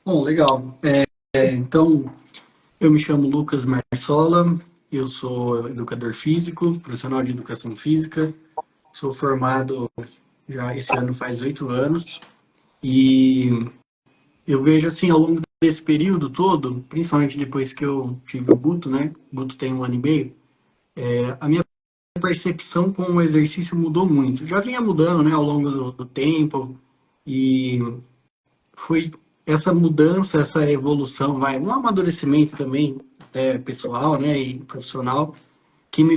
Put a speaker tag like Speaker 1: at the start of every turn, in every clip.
Speaker 1: Bom, legal. Então, eu me chamo Lucas Marsola, eu sou educador físico, profissional de educação física, sou formado já esse ano faz 8 anos, e eu vejo assim, ao longo desse período todo, principalmente depois que eu tive o Guto, né? O Guto tem 1 ano e meio, a minha percepção com o exercício mudou muito. Já vinha mudando, né, ao longo do tempo, e foi essa mudança, essa evolução, um amadurecimento também, até pessoal, né, e profissional, que me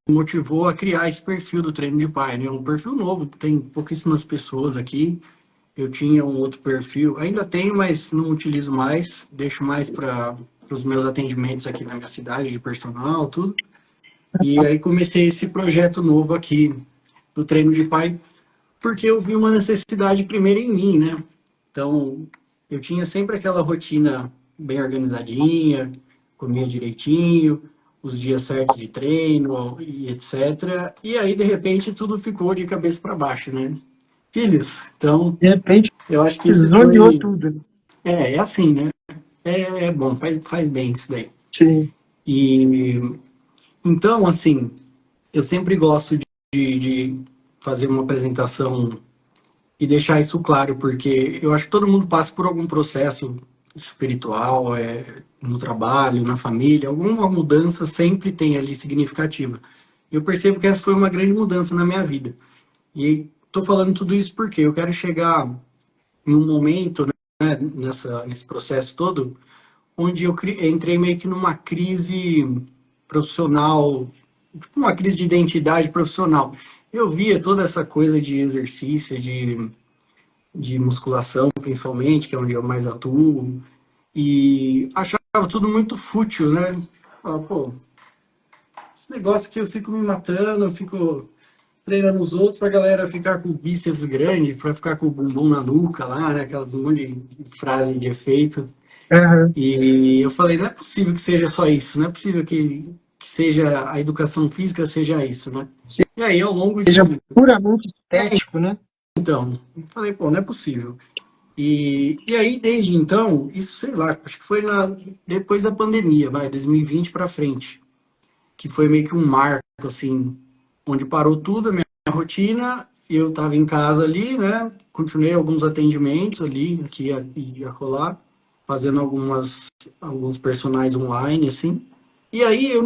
Speaker 1: motivou a criar esse perfil do treino de pai, né, um perfil novo, tem pouquíssimas pessoas aqui. Eu tinha um outro perfil, ainda tenho, mas não utilizo mais, deixo mais para os meus atendimentos aqui na minha cidade, de personal, tudo. E aí comecei esse projeto novo aqui do treino de pai, porque eu vi uma necessidade primeiro em mim, né? Então, eu tinha sempre aquela rotina bem organizadinha, comia direitinho, os dias certos de treino e etc. E aí, de repente, tudo ficou de cabeça para baixo, né? Filhos. Então,
Speaker 2: De repente,
Speaker 1: eu acho que esse
Speaker 2: zoneou
Speaker 1: foi.
Speaker 2: tudo, né?
Speaker 1: É assim, né? É bom, faz bem isso daí.
Speaker 2: Sim.
Speaker 1: E então, assim, eu sempre gosto de fazer uma apresentação e deixar isso claro, porque eu acho que todo mundo passa por algum processo espiritual, no trabalho, na família, alguma mudança sempre tem ali significativa. Eu percebo que essa foi uma grande mudança na minha vida. E estou falando tudo isso porque eu quero chegar em um momento, né, nesse processo todo, onde eu entrei meio que numa crise profissional, tipo uma crise de identidade profissional. Eu via toda essa coisa de exercício, de musculação, principalmente, que é onde eu mais atuo, e achava tudo muito fútil, né? Pô, esse negócio que eu fico me matando, eu fico treinando os outros pra galera ficar com o bíceps grande, pra ficar com o bumbum na nuca lá, né? Aquelas um monte de frase de efeito.
Speaker 2: Aham.
Speaker 1: E eu falei, não é possível que seja só isso, não é possível que seja a educação física seja isso, né? E aí, ao longo
Speaker 2: Seja
Speaker 1: de.
Speaker 2: puramente estético, né?
Speaker 1: Então, eu falei, pô, não é possível. E aí, desde então, isso sei lá, acho que foi depois da pandemia, 2020 para frente, que foi meio que um marco, assim, onde parou tudo, a minha rotina, eu estava em casa ali, né? Continuei alguns atendimentos ali, aqui e acolá, fazendo alguns personagens online, assim. E aí eu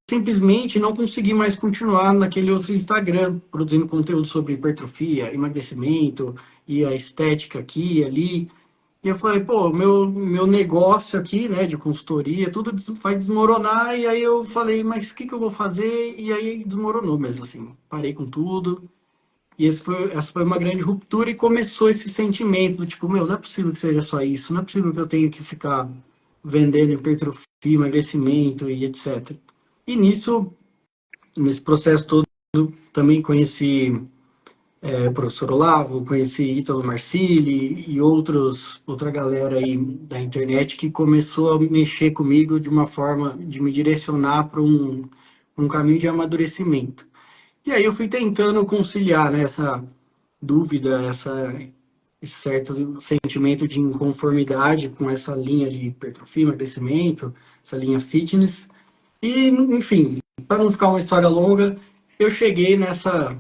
Speaker 1: simplesmente não consegui mais continuar naquele outro Instagram, produzindo conteúdo sobre hipertrofia, emagrecimento e a estética aqui e ali. E eu falei, pô, meu negócio aqui, né, de consultoria, tudo vai desmoronar. E aí eu falei, mas o que eu vou fazer? E aí desmoronou mesmo, assim. Parei com tudo. E essa foi uma grande ruptura e começou esse sentimento, do tipo, meu, não é possível que seja só isso. Não é possível que eu tenha que ficar vendendo hipertrofia, emagrecimento e etc. E nesse processo todo, também conheci o professor Olavo, conheci Ítalo Marcilli e outra galera aí da internet que começou a mexer comigo de uma forma de me direcionar para um caminho de amadurecimento. E aí eu fui tentando conciliar, né, essa dúvida, esse certo sentimento de inconformidade com essa linha de hipertrofia, emagrecimento, essa linha fitness. E, enfim, para não ficar uma história longa, eu cheguei nessa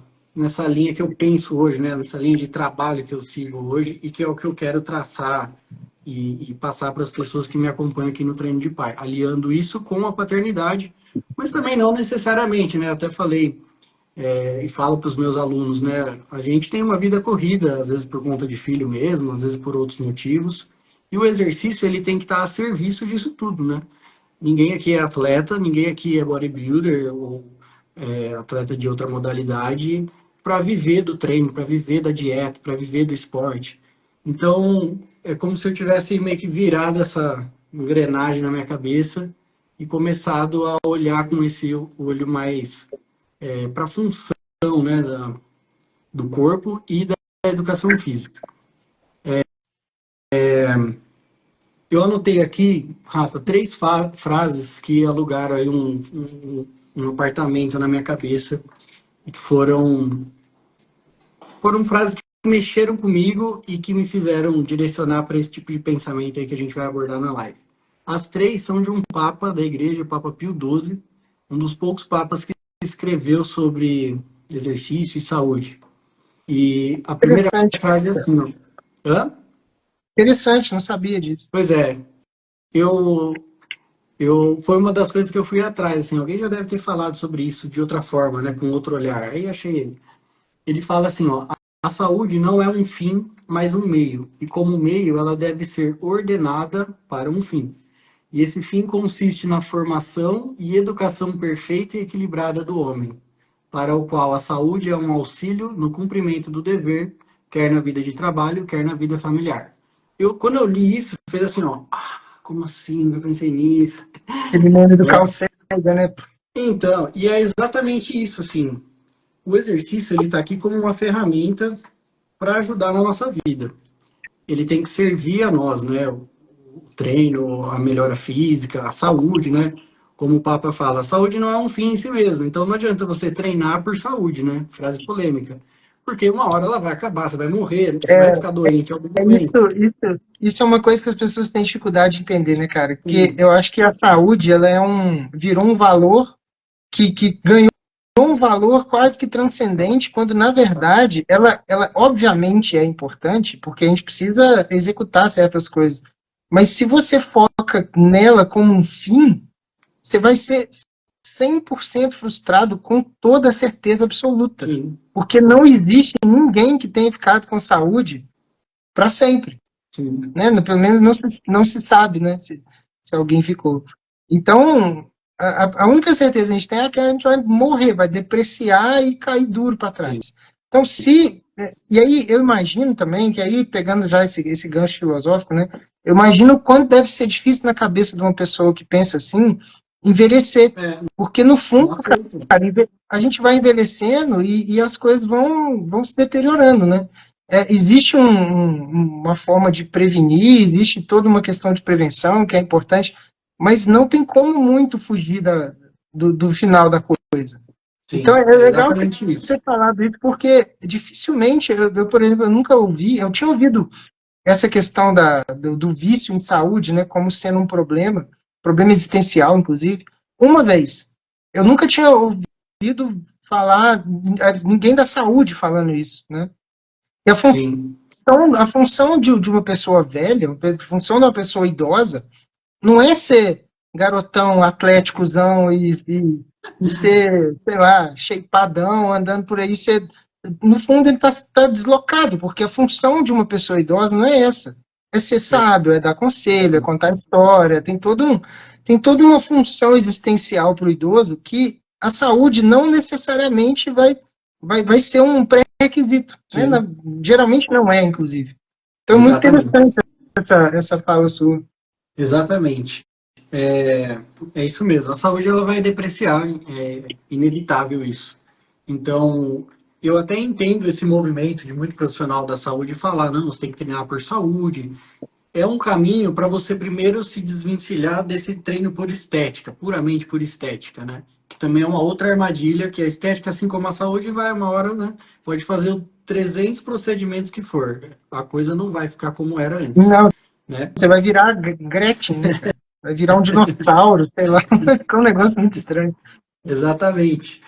Speaker 1: linha que eu penso hoje, né? Nessa linha de trabalho que eu sigo hoje e que é o que eu quero traçar e passar para as pessoas que me acompanham aqui no treino de pai, aliando isso com a paternidade, mas também não necessariamente, né? Até falei e falo para os meus alunos, né? A gente tem uma vida corrida, às vezes por conta de filho mesmo, às vezes por outros motivos, e o exercício ele tem que estar a serviço disso tudo, né? Ninguém aqui é atleta, ninguém aqui é bodybuilder ou atleta de outra modalidade para viver do treino, para viver da dieta, para viver do esporte. Então, é como se eu tivesse meio que virado essa engrenagem na minha cabeça e começado a olhar com esse olho mais para a função, né, do corpo e da educação física. Eu anotei aqui, Rafa, três frases que alugaram aí um apartamento na minha cabeça e que foram frases mexeram comigo e que me fizeram direcionar para esse tipo de pensamento aí que a gente vai abordar na live. As três são de um papa da igreja, Papa Pio XII, um dos poucos papas que escreveu sobre exercício e saúde. E a primeira
Speaker 2: Interessante,
Speaker 1: frase é assim, ó. Hã?
Speaker 2: interessante, não sabia disso.
Speaker 1: Pois é, eu, foi uma das coisas que eu fui atrás, assim, alguém já deve ter falado sobre isso de outra forma, né, com outro olhar. Aí achei ele. Ele fala assim, ó, a saúde não é um fim, mas um meio, e como meio ela deve ser ordenada para um fim. E esse fim consiste na formação e educação perfeita e equilibrada do homem, para o qual a saúde é um auxílio no cumprimento do dever, quer na vida de trabalho, quer na vida familiar. Quando eu li isso, fez assim, ó, como assim? Eu pensei nisso,
Speaker 2: Aquele nome do Carl
Speaker 1: né?
Speaker 2: Sagan, né?
Speaker 1: Então, e é exatamente isso, assim. O exercício ele está aqui como uma ferramenta para ajudar na nossa vida. Ele tem que servir a nós, né? O treino, a melhora física, a saúde, né? Como o Papa fala, a saúde não é um fim em si mesmo. Então não adianta você treinar por saúde, né? Frase polêmica. Porque uma hora ela vai acabar, você vai morrer, você vai ficar doente em algum
Speaker 2: É isso,
Speaker 1: momento.
Speaker 2: isso é uma coisa que as pessoas têm dificuldade de entender, né, cara? Porque
Speaker 1: Sim,
Speaker 2: eu acho que a saúde, ela virou um valor que ganhou um valor quase que transcendente, quando na verdade ela obviamente é importante, porque a gente precisa executar certas coisas. Mas se você foca nela como um fim, você vai ser 100% frustrado com toda a certeza absoluta.
Speaker 1: sim,
Speaker 2: Porque não existe ninguém que tenha ficado com saúde para sempre,
Speaker 1: sim,
Speaker 2: né? Pelo menos não se sabe, né? Se alguém ficou. Então, a única certeza que a gente tem é que a gente vai morrer, vai depreciar e cair duro para
Speaker 1: sim,
Speaker 2: trás. Então, e aí eu imagino também que aí, pegando já esse gancho filosófico, né? Eu imagino o quanto deve ser difícil na cabeça de uma pessoa que pensa assim, envelhecer.
Speaker 1: é,
Speaker 2: Porque, no fundo,
Speaker 1: não aceito.
Speaker 2: cara, a gente vai envelhecendo e as coisas vão se deteriorando, né? Existe uma forma de prevenir, existe toda uma questão de prevenção que é importante, mas não tem como muito fugir do final da coisa. Então
Speaker 1: Sim,
Speaker 2: é
Speaker 1: é
Speaker 2: legal você
Speaker 1: exatamente isso.
Speaker 2: ter falado isso, porque dificilmente, por exemplo, eu nunca ouvi, eu tinha ouvido essa questão do vício em saúde, né, como sendo um problema existencial, inclusive, uma vez. Eu nunca tinha ouvido falar, ninguém da saúde falando isso, né? E
Speaker 1: Sim,
Speaker 2: a função de uma pessoa velha, a função de uma pessoa idosa, não é ser garotão, atléticozão e ser, sei lá, shapeadão, andando por aí. No fundo, ele tá deslocado, porque a função de uma pessoa idosa não é essa. É ser
Speaker 1: é,
Speaker 2: sábio, é dar conselho, é contar história, tem toda uma função existencial para o idoso que a saúde não necessariamente vai ser um pré-requisito. Né?
Speaker 1: sim,
Speaker 2: Geralmente não é, inclusive. Então é muito
Speaker 1: exatamente.
Speaker 2: interessante essa fala sua.
Speaker 1: Exatamente. É, é isso mesmo. A saúde ela vai depreciar, é inevitável isso. Então, eu até entendo esse movimento de muito profissional da saúde falar, não, você tem que treinar por saúde. É um caminho para você primeiro se desvencilhar desse treino por estética, puramente por estética, né? Que também é uma outra armadilha, que a estética, assim como a saúde, vai uma hora, né? Pode fazer 300 procedimentos que for. A coisa não vai ficar como era antes,
Speaker 2: Não,
Speaker 1: né?
Speaker 2: você vai virar a Gretchen, né, cara? Vai virar um dinossauro, sei lá. É um negócio muito estranho.
Speaker 1: Exatamente.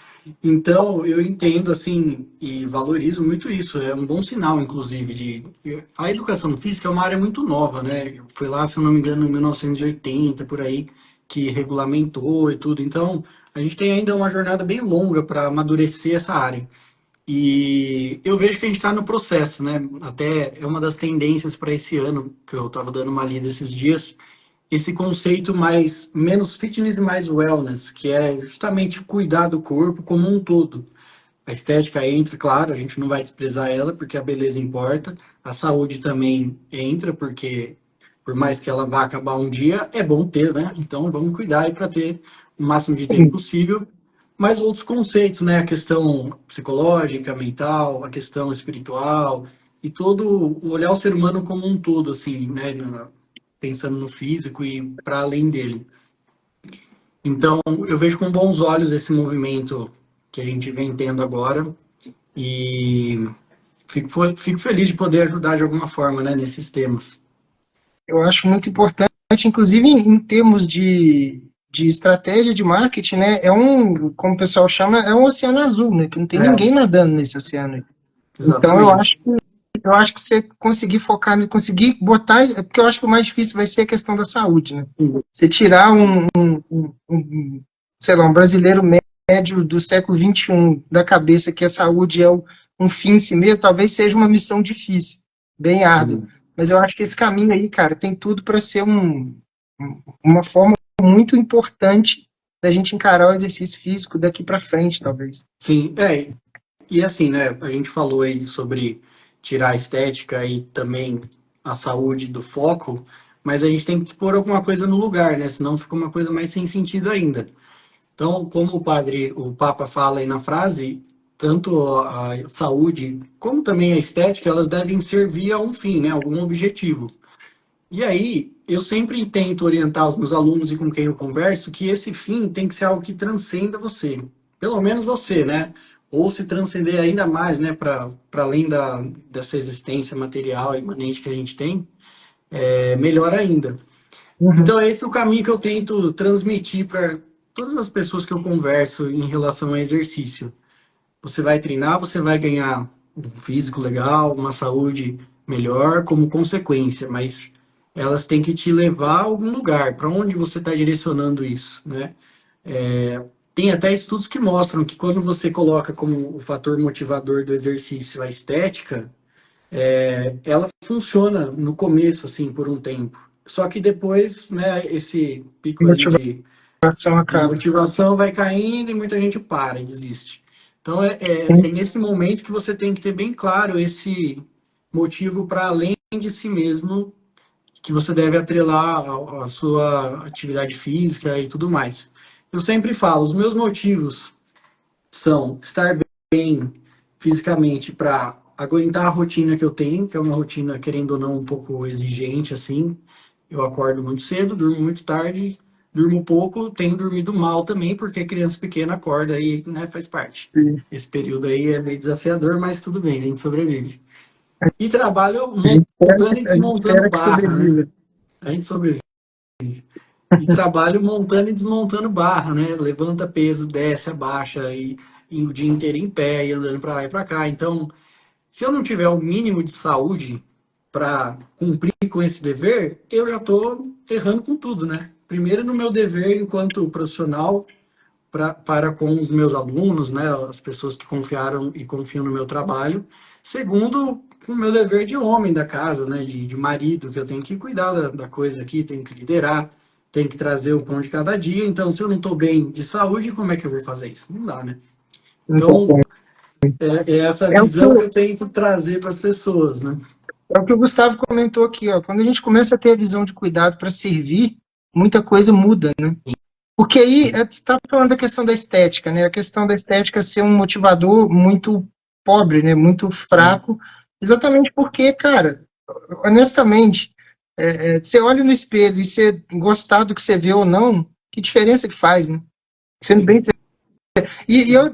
Speaker 1: Então, eu entendo assim e valorizo muito isso. É um bom sinal, inclusive, de a educação física é uma área muito nova, né? Foi lá, se eu não me engano, em 1980 por aí que regulamentou e tudo. Então, a gente tem ainda uma jornada bem longa para amadurecer essa área. E eu vejo que a gente está no processo, né? Até é uma das tendências para esse ano que eu estava dando uma lida esses dias, esse conceito mais menos fitness e mais wellness, que é justamente cuidar do corpo como um todo. A estética entra, claro, a gente não vai desprezar ela, porque a beleza importa. A saúde também entra, porque por mais que ela vá acabar um dia, é bom ter, né? Então vamos cuidar aí para ter o máximo de tempo possível. Mas outros conceitos, né? A questão psicológica, mental, a questão espiritual e todo o olhar o ser humano como um todo, assim, né? Pensando no físico e para além dele. Então, eu vejo com bons olhos esse movimento que a gente vem tendo agora e fico feliz de poder ajudar de alguma forma, né, nesses temas.
Speaker 2: Eu acho muito importante, inclusive em termos de estratégia de marketing, né? Como o pessoal chama, é um oceano azul, né? Que não tem
Speaker 1: É,
Speaker 2: ninguém nadando nesse oceano aí. Então
Speaker 1: exatamente.
Speaker 2: eu acho que você conseguir focar, conseguir botar, porque eu acho que o mais difícil vai ser a questão da saúde, né? Você tirar sei lá, um brasileiro médio do século XXI da cabeça que a saúde é um fim em si mesmo, talvez seja uma missão difícil, bem árdua.
Speaker 1: Sim.
Speaker 2: Mas eu acho que esse caminho aí, cara, tem tudo para ser uma forma muito importante da gente encarar o exercício físico daqui para frente, talvez.
Speaker 1: Sim, e assim, né, a gente falou aí sobre tirar a estética e também a saúde do foco, mas a gente tem que pôr alguma coisa no lugar, né, senão fica uma coisa mais sem sentido ainda. Então, como o Papa fala aí na frase, tanto a saúde como também a estética, elas devem servir a um fim, né, algum objetivo. E aí, eu sempre tento orientar os meus alunos e com quem eu converso que esse fim tem que ser algo que transcenda você. Pelo menos você, né? Ou se transcender ainda mais, né, para além dessa existência material e imanente que a gente tem, melhor ainda.
Speaker 2: Uhum.
Speaker 1: Então, esse é o caminho que eu tento transmitir para todas as pessoas que eu converso em relação ao exercício. Você vai treinar, você vai ganhar um físico legal, uma saúde melhor como consequência, mas elas têm que te levar a algum lugar. Para onde você está direcionando isso, né? Tem até estudos que mostram que quando você coloca como o fator motivador do exercício a estética, ela funciona no começo, assim, por um tempo. Só que depois, né, esse pico ali
Speaker 2: Motivação
Speaker 1: de
Speaker 2: acaba.
Speaker 1: motivação vai caindo e muita gente para e desiste. Então é nesse momento que você tem que ter bem claro esse motivo para além de si mesmo, que você deve atrelar a sua atividade física e tudo mais. Eu sempre falo, os meus motivos são estar bem fisicamente para aguentar a rotina que eu tenho, que é uma rotina, querendo ou não, um pouco exigente, assim. Eu acordo muito cedo, durmo muito tarde, durmo pouco, tenho dormido mal também, porque criança pequena acorda aí, né, faz parte.
Speaker 2: Sim.
Speaker 1: Esse período aí é meio desafiador, mas tudo bem, a gente sobrevive. E trabalho montando e
Speaker 2: A gente
Speaker 1: desmontando
Speaker 2: espera que
Speaker 1: barra, né?
Speaker 2: sobreviva.
Speaker 1: A gente sobrevive. E trabalho montando e desmontando barra, né? Levanta peso, desce, abaixa e o dia inteiro em pé e andando para lá e para cá. Então, se eu não tiver o mínimo de saúde para cumprir com esse dever, eu já estou errando com tudo, né? Primeiro no meu dever enquanto profissional para com os meus alunos, né? As pessoas que confiaram e confiam no meu trabalho. Segundo, o meu dever de homem da casa, né? De marido, que eu tenho que cuidar da coisa aqui, tenho que liderar, tenho que trazer o pão de cada dia. Então, se eu não estou bem de saúde, como é que eu vou fazer isso? Não dá, né?
Speaker 2: Não tem
Speaker 1: Então,
Speaker 2: como.
Speaker 1: é essa
Speaker 2: É o que
Speaker 1: visão que eu tento trazer para as pessoas, né?
Speaker 2: É o que o Gustavo comentou aqui, ó. Quando a gente começa a ter a visão de cuidado para servir, muita coisa muda, né? Porque aí, você está falando da questão da estética, né? A questão da estética ser um motivador muito pobre, né? Muito
Speaker 1: Sim,
Speaker 2: fraco, exatamente porque, cara, honestamente, você olha no espelho e você gostar do que você vê ou não, que diferença que faz, né? Sendo bem
Speaker 1: sim.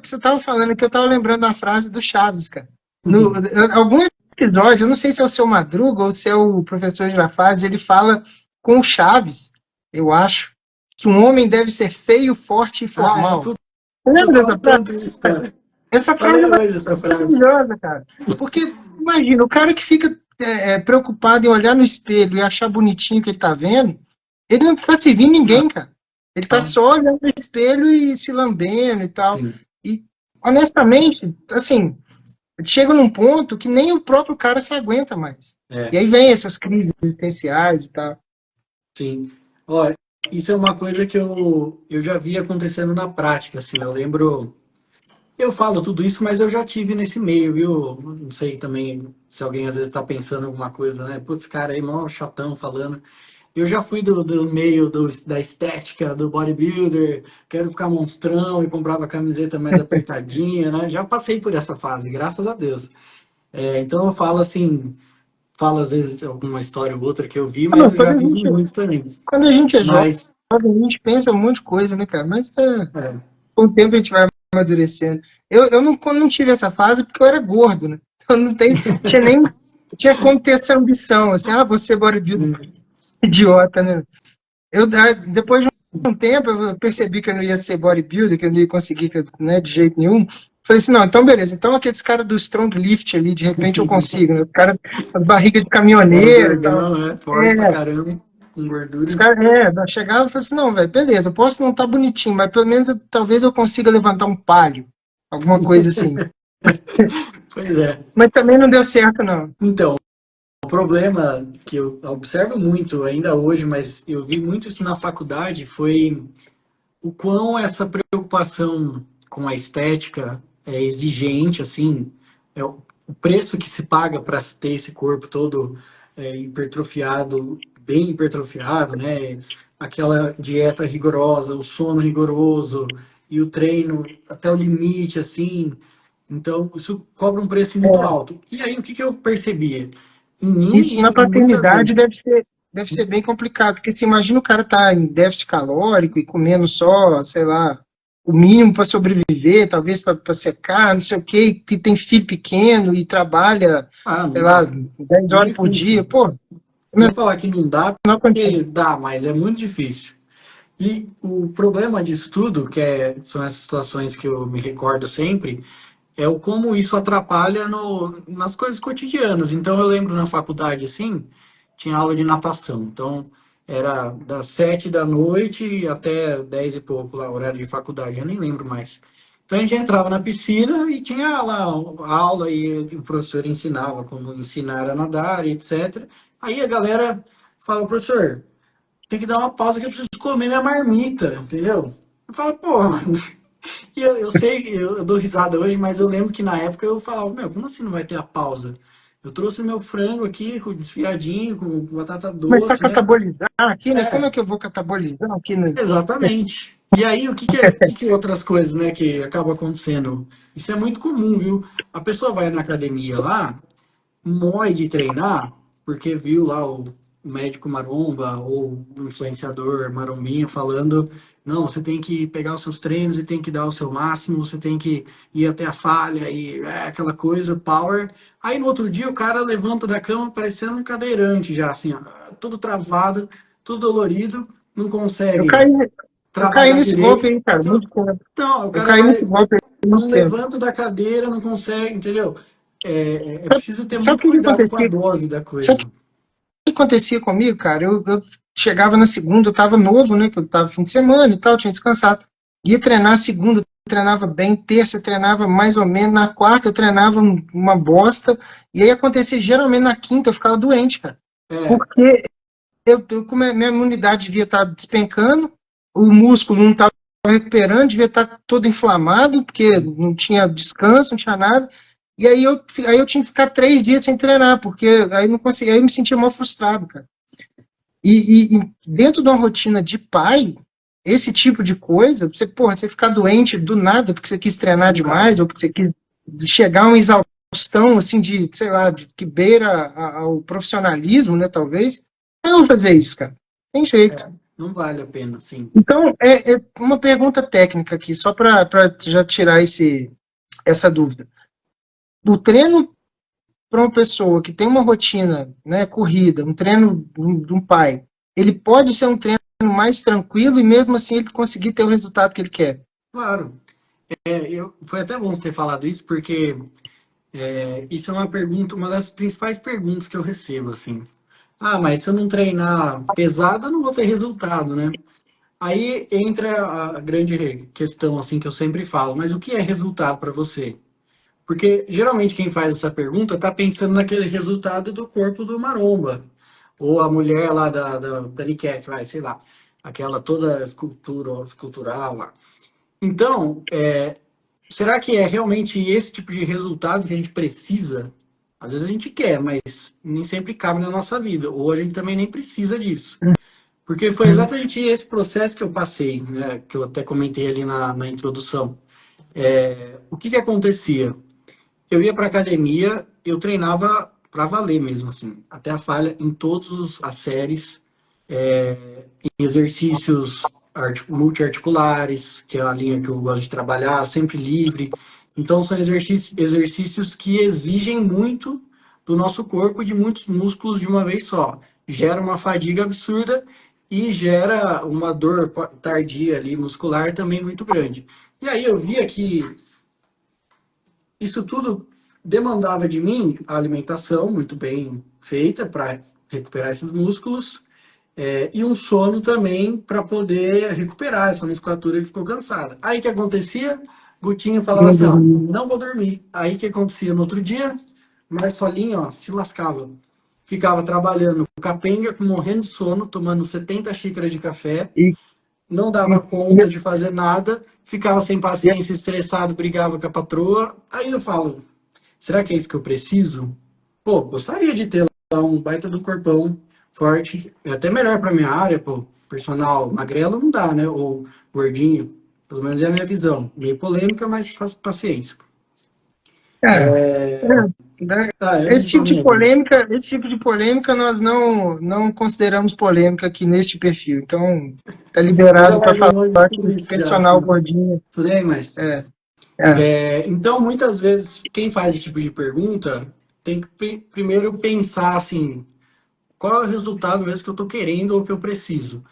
Speaker 2: você estava falando que eu estava lembrando da frase do Chaves, cara. No,
Speaker 1: Uhum.
Speaker 2: algum episódio, eu não sei se é o seu Madruga ou se é o professor Girafales, ele fala com o Chaves, eu acho, que um homem deve ser feio, forte e
Speaker 1: Ah,
Speaker 2: formal.
Speaker 1: putz,
Speaker 2: Você
Speaker 1: eu
Speaker 2: lembra dessa
Speaker 1: falo
Speaker 2: frase?
Speaker 1: tanto isso, cara.
Speaker 2: Essa frase
Speaker 1: Falei
Speaker 2: é
Speaker 1: hoje essa frase.
Speaker 2: maravilhosa, cara. Porque, imagina, o cara que fica preocupado em olhar no espelho e achar bonitinho o que ele tá vendo, ele não tá servindo ninguém, cara. Ele tá
Speaker 1: Não,
Speaker 2: só olhando no espelho e se lambendo e tal.
Speaker 1: sim,
Speaker 2: E, honestamente, assim, chega num ponto que nem o próprio cara se aguenta mais. E
Speaker 1: é,
Speaker 2: aí vem essas crises existenciais e tal.
Speaker 1: sim. Ó, isso é uma coisa que eu já vi acontecendo na prática, assim. Eu lembro, eu falo tudo isso, mas eu já tive nesse meio, viu? Não sei também se alguém às vezes está pensando alguma coisa, né? Putz, cara aí, mó chatão falando. Eu já fui do meio da estética, do bodybuilder, quero ficar monstrão e comprava camiseta mais apertadinha, né? Já passei por essa fase, graças a Deus. Então eu falo assim, falo às vezes alguma história ou outra que eu vi, mas
Speaker 2: Não,
Speaker 1: eu já vivi muito também.
Speaker 2: quando a gente é jovem,
Speaker 1: Mas,
Speaker 2: a gente pensa um monte de coisa, né, cara? Mas
Speaker 1: é,
Speaker 2: com o tempo a gente vai amadurecendo. Eu não tive essa fase porque eu era gordo, né? Eu não tem, tinha como ter essa ambição, assim, você bodybuilder, idiota, né? Depois de um tempo, eu percebi que eu não ia ser bodybuilder, que eu não ia conseguir, né, de jeito nenhum. Falei assim, não, então beleza, então aqueles caras do strong lift ali, de repente eu consigo, né? O cara, a barriga de
Speaker 1: Os caras
Speaker 2: caminhoneiro e tal.
Speaker 1: gordão, né? Forte pra
Speaker 2: É,
Speaker 1: caramba, com
Speaker 2: os
Speaker 1: gordura.
Speaker 2: caras, chegava e falava assim, não, velho, beleza, eu posso não estar bonitinho, mas pelo menos talvez eu consiga levantar um palio, alguma coisa assim.
Speaker 1: Pois é.
Speaker 2: Mas também não deu certo, não.
Speaker 1: Então, o problema que eu observo muito ainda hoje, mas eu vi muito isso na faculdade, foi o quão essa preocupação com a estética é exigente, assim, o preço que se paga para ter esse corpo todo hipertrofiado, bem hipertrofiado, né? Aquela dieta rigorosa, o sono rigoroso e o treino até o limite, assim. Então, isso cobra um preço muito
Speaker 2: É,
Speaker 1: alto. E aí, o que que eu percebia? Em mim
Speaker 2: isso na
Speaker 1: e muitas
Speaker 2: paternidade
Speaker 1: outras.
Speaker 2: deve ser bem complicado, porque se imagina o cara tá em déficit calórico e comendo só, sei lá, o mínimo para sobreviver, talvez para secar, não sei o quê, que tem filho pequeno e trabalha,
Speaker 1: Ah, não
Speaker 2: sei lá,
Speaker 1: dá.
Speaker 2: 10
Speaker 1: Muito
Speaker 2: horas por
Speaker 1: difícil.
Speaker 2: dia, pô, é
Speaker 1: Vou falar que não dá,
Speaker 2: menor condição.
Speaker 1: porque dá, mas é muito difícil. E o problema disso tudo, são essas situações que eu me recordo sempre, é o como isso atrapalha nas coisas cotidianas. Então eu lembro na faculdade, assim, tinha aula de natação. Então era das 7 da noite até 10 e pouco lá, horário de faculdade, eu nem lembro mais. Então a gente entrava na piscina e tinha lá a aula e o professor ensinava como ensinar a nadar e etc. Aí a galera fala, professor, tem que dar uma pausa que eu preciso comer minha marmita, entendeu? Eu falo, pô, e eu sei, eu dou risada hoje, mas eu lembro que na época eu falava, meu, como assim não vai ter a pausa? Eu trouxe meu frango aqui, desfiadinho, com batata
Speaker 2: Começar a
Speaker 1: doce, né?
Speaker 2: catabolizar aqui, né? Como
Speaker 1: É,
Speaker 2: é que eu vou catabolizar aqui, né?
Speaker 1: exatamente. E aí, o que que outras coisas, né, que acabam acontecendo? Isso é muito comum, viu? A pessoa vai na academia lá, mói de treinar, porque viu lá o médico maromba ou o influenciador marombinha falando, não, você tem que pegar os seus treinos e tem que dar o seu máximo, você tem que ir até a falha e aquela coisa, power. Aí no outro dia o cara levanta da cama parecendo um cadeirante já, assim, ó, tudo travado, tudo dolorido, não
Speaker 2: Eu
Speaker 1: consegue
Speaker 2: caí, eu caí
Speaker 1: trabalhar
Speaker 2: nesse golpe
Speaker 1: direito.
Speaker 2: aí, cara, muito tempo.
Speaker 1: Então, o
Speaker 2: Eu
Speaker 1: cara
Speaker 2: caí nesse
Speaker 1: vai,
Speaker 2: golpe aí muito
Speaker 1: não
Speaker 2: tempo.
Speaker 1: levanta da cadeira, não consegue, entendeu? É
Speaker 2: Sabe,
Speaker 1: preciso ter
Speaker 2: sabe o
Speaker 1: muito
Speaker 2: que que
Speaker 1: cuidado com a
Speaker 2: acontecia?
Speaker 1: dose da
Speaker 2: Sabe
Speaker 1: coisa.
Speaker 2: o que acontecia comigo, cara? Eu chegava na segunda, eu tava novo, né? Que eu tava fim de semana e tal, tinha descansado. Ia treinar segunda, treinava bem, terça treinava mais ou menos, na quarta eu treinava uma bosta, e aí acontecia geralmente na quinta eu ficava doente, cara.
Speaker 1: É,
Speaker 2: Porque como minha imunidade devia estar despencando, o músculo não estava recuperando, devia estar todo inflamado, porque não tinha descanso, não tinha nada. E aí eu tinha que ficar 3 dias sem treinar, porque aí não conseguia, aí eu me sentia mal frustrado, cara. E dentro de uma rotina de pai, esse tipo de coisa, você ficar doente do nada porque você quis treinar
Speaker 1: não
Speaker 2: demais,
Speaker 1: cabe.
Speaker 2: ou porque você quis chegar a uma exaustão, assim, de, sei lá, que beira ao profissionalismo, né, talvez, eu vou fazer isso, cara. Tem jeito.
Speaker 1: Não vale a pena, sim.
Speaker 2: Então, é uma pergunta técnica aqui, só para já tirar essa dúvida. O treino para uma pessoa que tem uma rotina, né, corrida, um treino de um pai, ele pode ser um treino mais tranquilo e mesmo assim ele conseguir ter o resultado que ele quer.
Speaker 1: Claro. Foi até bom você ter falado isso, porque isso é uma pergunta, uma das principais perguntas que eu recebo, assim. Ah, mas se eu não treinar pesado, eu não vou ter resultado, né? Aí entra a grande questão, assim, que eu sempre falo, mas o que é resultado para você? Porque geralmente quem faz essa pergunta está pensando naquele resultado do corpo do maromba. Ou a mulher lá da Panicat, vai, sei lá. Aquela toda escultural lá. Então, será que é realmente esse tipo de resultado que a gente precisa? Às vezes a gente quer, mas nem sempre cabe na nossa vida. Ou a gente também nem precisa disso. Porque foi exatamente esse processo que eu passei, né, que eu até comentei ali na introdução. O que que acontecia? Eu ia para academia, eu treinava para valer mesmo, assim, até a falha em todas as séries, em exercícios multiarticulares, que é a linha que eu gosto de trabalhar, sempre livre. Então, são exercícios que exigem muito do nosso corpo, de muitos músculos de uma vez só. Gera uma fadiga absurda e gera uma dor tardia ali, muscular, também muito grande. E aí eu via que isso tudo demandava de mim a alimentação muito bem feita para recuperar esses músculos, e um sono também para poder recuperar essa musculatura que ficou cansada. Aí o que acontecia? Gutinho falava
Speaker 2: Não
Speaker 1: assim, ó,
Speaker 2: dormi.
Speaker 1: não vou dormir. Aí o que acontecia no outro dia? Marcelinho, ó, se lascava. Ficava trabalhando capenga, morrendo de sono, tomando 70 xícaras de café,
Speaker 2: E,
Speaker 1: não
Speaker 2: e,
Speaker 1: dava conta de fazer nada, ficava sem paciência, estressado, brigava com a patroa. Aí eu falo, será que é isso que eu preciso? Pô, gostaria de ter lá um baita do corpão forte, é até melhor para minha área, pô. Personal magrelo não dá, né? Ou gordinho, pelo menos é a minha visão. Meio polêmica, mas faço paciência.
Speaker 2: é, né?
Speaker 1: Eu não tô nem aí.
Speaker 2: Esse tipo de polêmica nós não consideramos polêmica aqui neste perfil. Então, tá
Speaker 1: Eu já
Speaker 2: liberado para
Speaker 1: larguei mão de
Speaker 2: falar que
Speaker 1: tudo isso já,
Speaker 2: personal
Speaker 1: assim.
Speaker 2: gordinho.
Speaker 1: Tudo bem, mas.
Speaker 2: É, é.
Speaker 1: Então, muitas vezes, quem faz esse tipo de pergunta tem que primeiro pensar assim, qual é o resultado mesmo que eu estou querendo ou que eu preciso.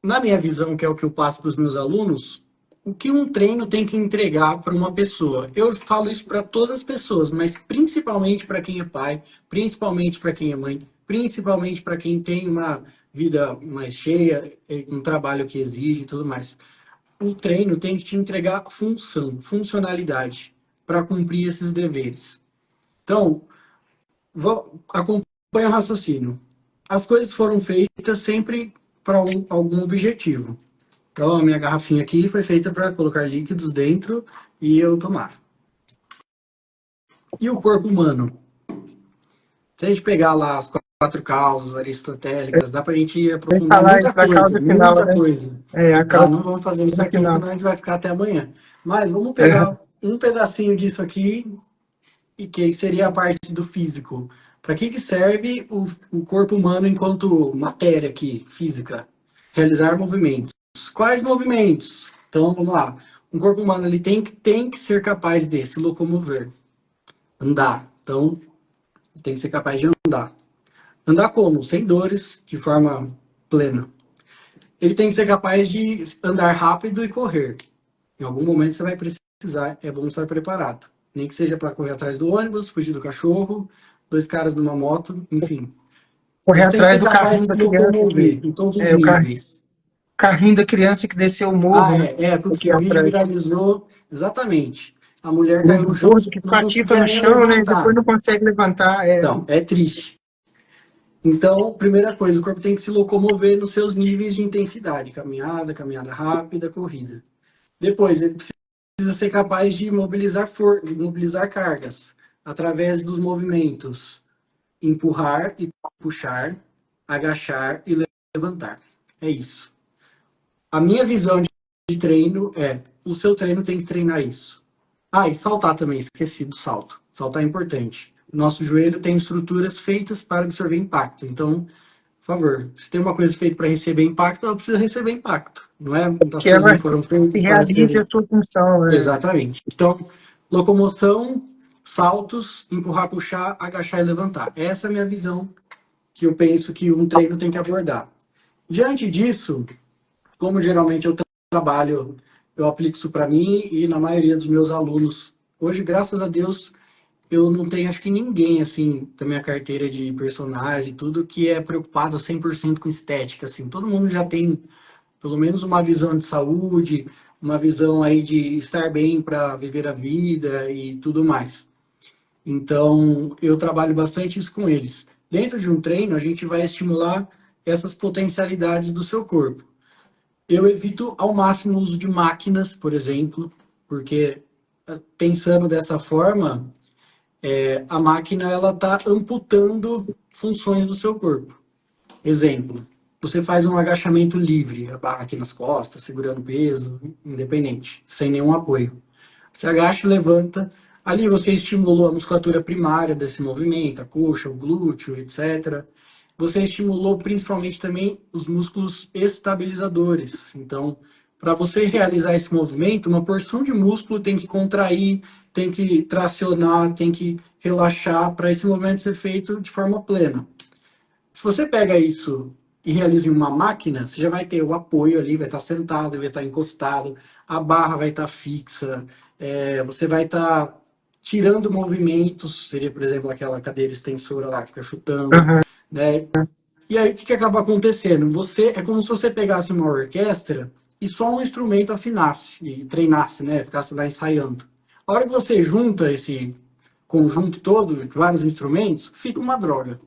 Speaker 1: Na minha visão, que é o que eu passo para os meus alunos, o que um treino tem que entregar para uma pessoa? Eu falo isso para todas as pessoas, mas principalmente para quem é pai, principalmente para quem é mãe, principalmente para quem tem uma vida mais cheia, um trabalho que exige e tudo mais. O treino tem que te entregar função, funcionalidade para cumprir esses deveres. Então, acompanha o raciocínio. As coisas foram feitas sempre para algum objetivo. Então, a minha garrafinha aqui foi feita para colocar líquidos dentro e eu tomar. E o corpo humano? Se a gente pegar lá as quatro causas aristotélicas, dá para a gente
Speaker 2: Tem que
Speaker 1: aprofundar
Speaker 2: falar isso na causa final,
Speaker 1: muita
Speaker 2: né?
Speaker 1: coisa.
Speaker 2: É, a
Speaker 1: Tá?
Speaker 2: causa
Speaker 1: Não vamos fazer isso aqui,
Speaker 2: final.
Speaker 1: senão a gente vai ficar até amanhã. Mas vamos
Speaker 2: É,
Speaker 1: pegar um pedacinho disso aqui, e que seria a parte do físico. Para que serve o corpo humano enquanto matéria aqui, física? Realizar movimentos. Quais movimentos? Então, vamos lá. Um corpo humano ele tem que ser capaz de se locomover, andar. Então, tem que ser capaz de andar. Andar como? Sem dores, de forma plena. Ele tem que ser capaz de andar rápido e correr. Em algum momento você vai precisar, é bom estar preparado. Nem que seja para correr atrás do ônibus, fugir do cachorro, dois caras numa moto, enfim.
Speaker 2: correr
Speaker 1: Você tem que
Speaker 2: atrás
Speaker 1: ser
Speaker 2: do
Speaker 1: capaz
Speaker 2: carrinho
Speaker 1: de
Speaker 2: da
Speaker 1: se
Speaker 2: criança
Speaker 1: locomover em todos os
Speaker 2: o
Speaker 1: níveis.
Speaker 2: carrinho da criança que desceu o
Speaker 1: Ah,
Speaker 2: morro, né?
Speaker 1: putz,
Speaker 2: Aqui
Speaker 1: o vídeo
Speaker 2: atrás.
Speaker 1: viralizou exatamente. A mulher caiu
Speaker 2: O
Speaker 1: no chão,
Speaker 2: gordo que
Speaker 1: não
Speaker 2: patifa
Speaker 1: conseguia
Speaker 2: no
Speaker 1: nem
Speaker 2: chão, né? Depois
Speaker 1: levantar.
Speaker 2: não consegue levantar. É,
Speaker 1: Então, é triste. Então, primeira coisa, o corpo tem que se locomover nos seus níveis de intensidade: caminhada, caminhada rápida, corrida. Depois, ele precisa ser capaz de mobilizar cargas através dos movimentos empurrar e puxar, agachar e levantar. É isso. A minha visão de treino é: o seu treino tem que treinar isso. Ah, e saltar também, esqueci do salto. Saltar é importante. Nosso joelho tem estruturas feitas para absorver impacto. Então, por favor, se tem uma coisa feita para receber impacto, ela precisa receber impacto. Não é? As
Speaker 2: que
Speaker 1: coisas
Speaker 2: ela
Speaker 1: não foram feitas para
Speaker 2: realize
Speaker 1: serem.
Speaker 2: a sua função. Né?
Speaker 1: Exatamente. Então, locomoção, saltos, empurrar, puxar, agachar e levantar. Essa é a minha visão que eu penso que um treino tem que abordar. Diante disso, como geralmente eu trabalho, eu aplico isso para mim e na maioria dos meus alunos. Hoje, graças a Deus, eu não tenho, acho que ninguém, assim, da minha carteira de personagens e tudo, que é preocupado 100% com estética, assim. Todo mundo já tem, pelo menos, uma visão de saúde, uma visão aí de estar bem para viver a vida e tudo mais. Então, eu trabalho bastante isso com eles. Dentro de um treino, a gente vai estimular essas potencialidades do seu corpo. Eu evito ao máximo o uso de máquinas, por exemplo, porque pensando dessa forma, a máquina ela está amputando funções do seu corpo. Exemplo, você faz um agachamento livre, a barra aqui nas costas, segurando peso, independente, sem nenhum apoio. Você agacha e levanta. Ali você estimulou a musculatura primária desse movimento, a coxa, o glúteo, etc. Você estimulou principalmente também os músculos estabilizadores. Então, para você realizar esse movimento, uma porção de músculo tem que contrair, tem que tracionar, tem que relaxar para esse movimento ser feito de forma plena. Se você pega isso e realiza em uma máquina, você já vai ter o apoio ali, vai estar sentado, vai estar encostado, a barra vai estar fixa, você vai estar tirando movimentos, seria, por exemplo, aquela cadeira extensora lá que fica chutando,
Speaker 2: Aham.
Speaker 1: né? E aí, o que acaba acontecendo? É como se você pegasse uma orquestra e só um instrumento afinasse e treinasse, né? Ficasse lá ensaiando. A hora que você junta esse conjunto todo, vários instrumentos, fica uma droga,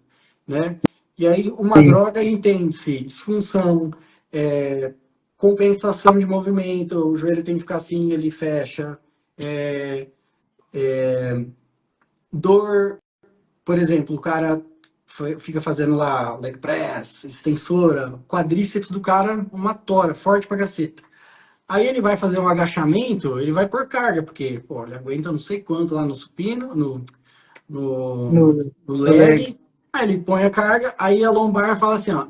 Speaker 1: né? E aí, uma
Speaker 2: Sim.
Speaker 1: droga entende-se disfunção, compensação de movimento, o joelho tem que ficar assim, ele fecha, é, dor, por exemplo, o cara fica fazendo lá leg press, extensora, quadríceps do cara, uma tora, forte pra caceta. Aí ele vai fazer um agachamento, ele vai por carga, porque, pô, ele aguenta não sei quanto lá no supino, no,
Speaker 2: No,
Speaker 1: no
Speaker 2: no leg.
Speaker 1: leg, aí ele põe a carga, aí a lombar fala assim, ó,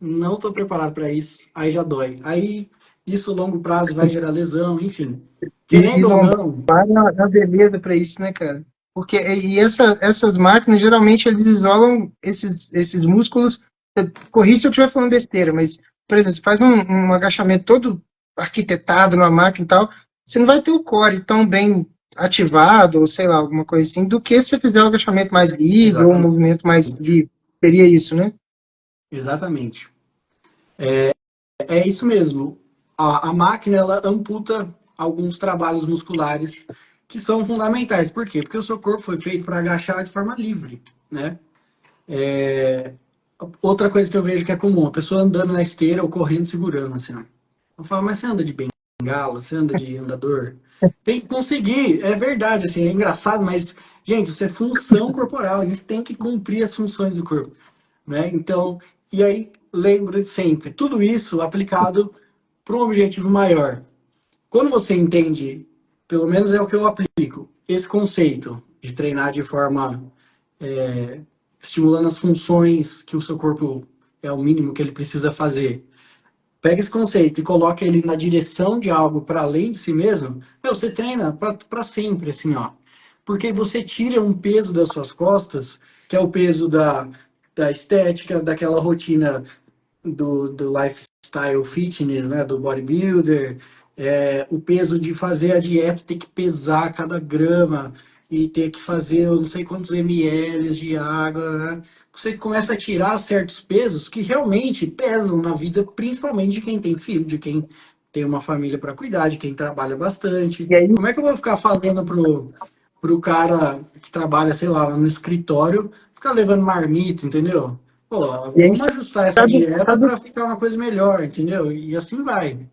Speaker 1: não tô preparado para isso, aí já dói. Aí isso a longo prazo vai gerar lesão, enfim.
Speaker 2: E
Speaker 1: Querendo ou
Speaker 2: lombar
Speaker 1: não,
Speaker 2: é uma beleza para isso, né, cara? Porque essas máquinas, geralmente, eles isolam esses músculos. Corrija se eu estiver falando besteira, mas, por exemplo, você faz um agachamento todo arquitetado numa máquina e tal, você não vai ter o core tão bem ativado, ou sei lá, alguma coisa assim, do que se você fizer um agachamento mais livre ou um
Speaker 1: exatamente,
Speaker 2: movimento mais livre. Seria isso, né?
Speaker 1: exatamente. É isso mesmo. A máquina ela amputa alguns trabalhos musculares que são fundamentais. Por quê? Porque o seu corpo foi feito para agachar de forma livre, né? É, outra coisa que eu vejo que é comum, a pessoa andando na esteira ou correndo segurando, assim, ó. Eu falo, mas você anda de bengala, você anda de andador? Tem que conseguir, é verdade, assim, é engraçado, mas, gente, isso é função corporal, a gente tem que cumprir as funções do corpo, né? Então, e aí, lembre sempre, tudo isso aplicado para um objetivo maior. Quando você entende, pelo menos é o que eu aplico, esse conceito de treinar de forma estimulando as funções que o seu corpo é o mínimo que ele precisa fazer. Pega esse conceito e coloca ele na direção de algo para além de si mesmo, você treina para sempre, assim, ó. Porque você tira um peso das suas costas, que é o peso da estética, daquela rotina do lifestyle fitness, né, do bodybuilder, o peso de fazer a dieta, ter que pesar cada grama e ter que fazer eu não sei quantos ml de água, né? Você começa a tirar certos pesos que realmente pesam na vida, principalmente de quem tem filho, de quem tem uma família para cuidar, de quem trabalha bastante.
Speaker 2: E aí,
Speaker 1: Como é que eu vou ficar falando pro cara que trabalha, sei lá, no escritório, ficar levando marmita, entendeu? Pô,
Speaker 2: e aí
Speaker 1: vamos ajustar essa
Speaker 2: sabe,
Speaker 1: dieta
Speaker 2: sabe
Speaker 1: para ficar uma coisa melhor, entendeu? E assim vai.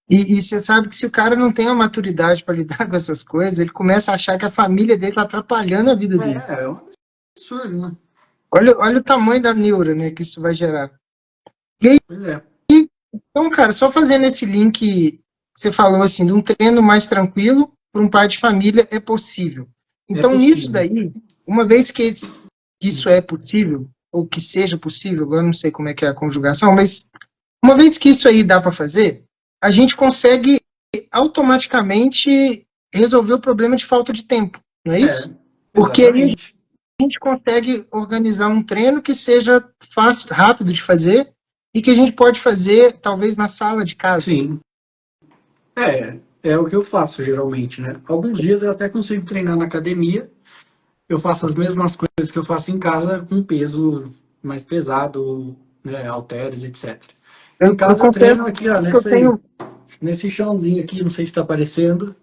Speaker 2: E você sabe que se o cara não tem a maturidade para lidar com essas coisas, ele começa a achar que a família dele está atrapalhando a vida dele.
Speaker 1: É um absurdo, né?
Speaker 2: Olha o tamanho da neura, né, que isso vai gerar. E aí,
Speaker 1: Pois é.
Speaker 2: então, cara, só fazendo esse link que você falou assim, de um treino mais tranquilo para um pai de família é possível.
Speaker 1: É
Speaker 2: Então, nisso
Speaker 1: possível.
Speaker 2: daí, uma vez que isso é possível, ou que seja possível, agora não sei como é que é a conjugação, mas uma vez que isso aí dá para fazer, a gente consegue automaticamente resolver o problema de falta de tempo, não é
Speaker 1: É,
Speaker 2: isso? Porque aí
Speaker 1: exatamente.
Speaker 2: a gente consegue organizar um treino que seja fácil, rápido de fazer e que a gente pode fazer talvez na sala de casa.
Speaker 1: Sim. É o que eu faço geralmente, né? Alguns dias eu até consigo treinar na academia. Eu faço as mesmas coisas que eu faço em casa com peso mais pesado, né? Halteres, etc. Em
Speaker 2: Eu
Speaker 1: casa eu
Speaker 2: confesso
Speaker 1: treino aqui, ó,
Speaker 2: que eu tenho.
Speaker 1: nesse chãozinho aqui, não sei se está aparecendo,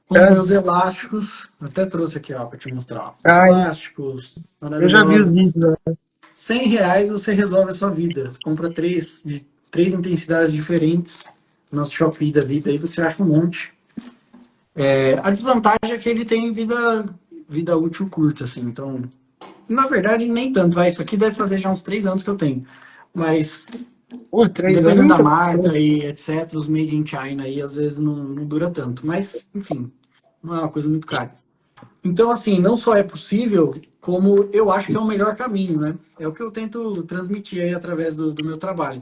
Speaker 1: com os
Speaker 2: É,
Speaker 1: meus elásticos. Até trouxe aqui, ó, para te mostrar. Ó.
Speaker 2: ai,
Speaker 1: Elásticos
Speaker 2: eu já vi os
Speaker 1: maravilhosos.
Speaker 2: vídeos. Né?
Speaker 1: R$ 100 você resolve a sua vida. Você compra de três intensidades diferentes. Nosso Shopee da vida aí você acha um monte. A desvantagem é que ele tem vida útil curta, assim. Então, na verdade, nem tanto. Vai, isso aqui deve fazer já uns 3 anos que eu tenho. Mas,
Speaker 2: Pô, 3 anos é
Speaker 1: dependendo da
Speaker 2: muita
Speaker 1: marca
Speaker 2: coisa.
Speaker 1: e etc., os made in China aí, às vezes não dura tanto. Mas, enfim, não é uma coisa muito cara. Então, assim, não só é possível, como eu acho que é o melhor caminho, né? É o que eu tento transmitir aí através do meu trabalho.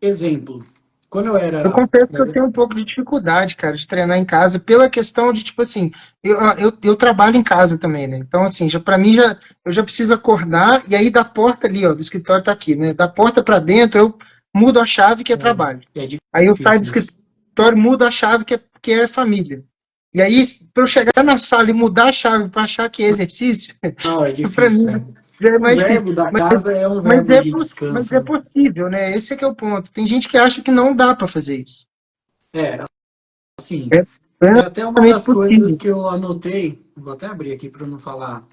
Speaker 1: Exemplo. quando eu
Speaker 2: Eu
Speaker 1: era.
Speaker 2: confesso que eu tenho um pouco de dificuldade, cara, de treinar em casa, pela questão de, tipo assim, eu trabalho em casa também, né? Então, assim, já, pra mim, eu já preciso acordar, e aí da porta ali, ó, do escritório tá aqui, né? Da porta pra dentro, eu mudo a chave que é trabalho.
Speaker 1: É
Speaker 2: Aí eu saio do
Speaker 1: difícil isso.
Speaker 2: escritório, mudo a chave que é família. E aí, pra eu chegar na sala e mudar a chave pra achar que é exercício,
Speaker 1: Não, é
Speaker 2: pra
Speaker 1: difícil,
Speaker 2: mim
Speaker 1: é.
Speaker 2: já é
Speaker 1: O
Speaker 2: mais difícil.
Speaker 1: verbo da
Speaker 2: Mas,
Speaker 1: casa é um verbo de
Speaker 2: mas
Speaker 1: descanso,
Speaker 2: é
Speaker 1: né?
Speaker 2: possível, né? Esse é que é o ponto. Tem gente que acha que não dá pra fazer isso.
Speaker 1: É, assim,
Speaker 2: É
Speaker 1: é até uma
Speaker 2: plenamente
Speaker 1: das coisas
Speaker 2: possível.
Speaker 1: que eu anotei, vou até abrir aqui para não falar,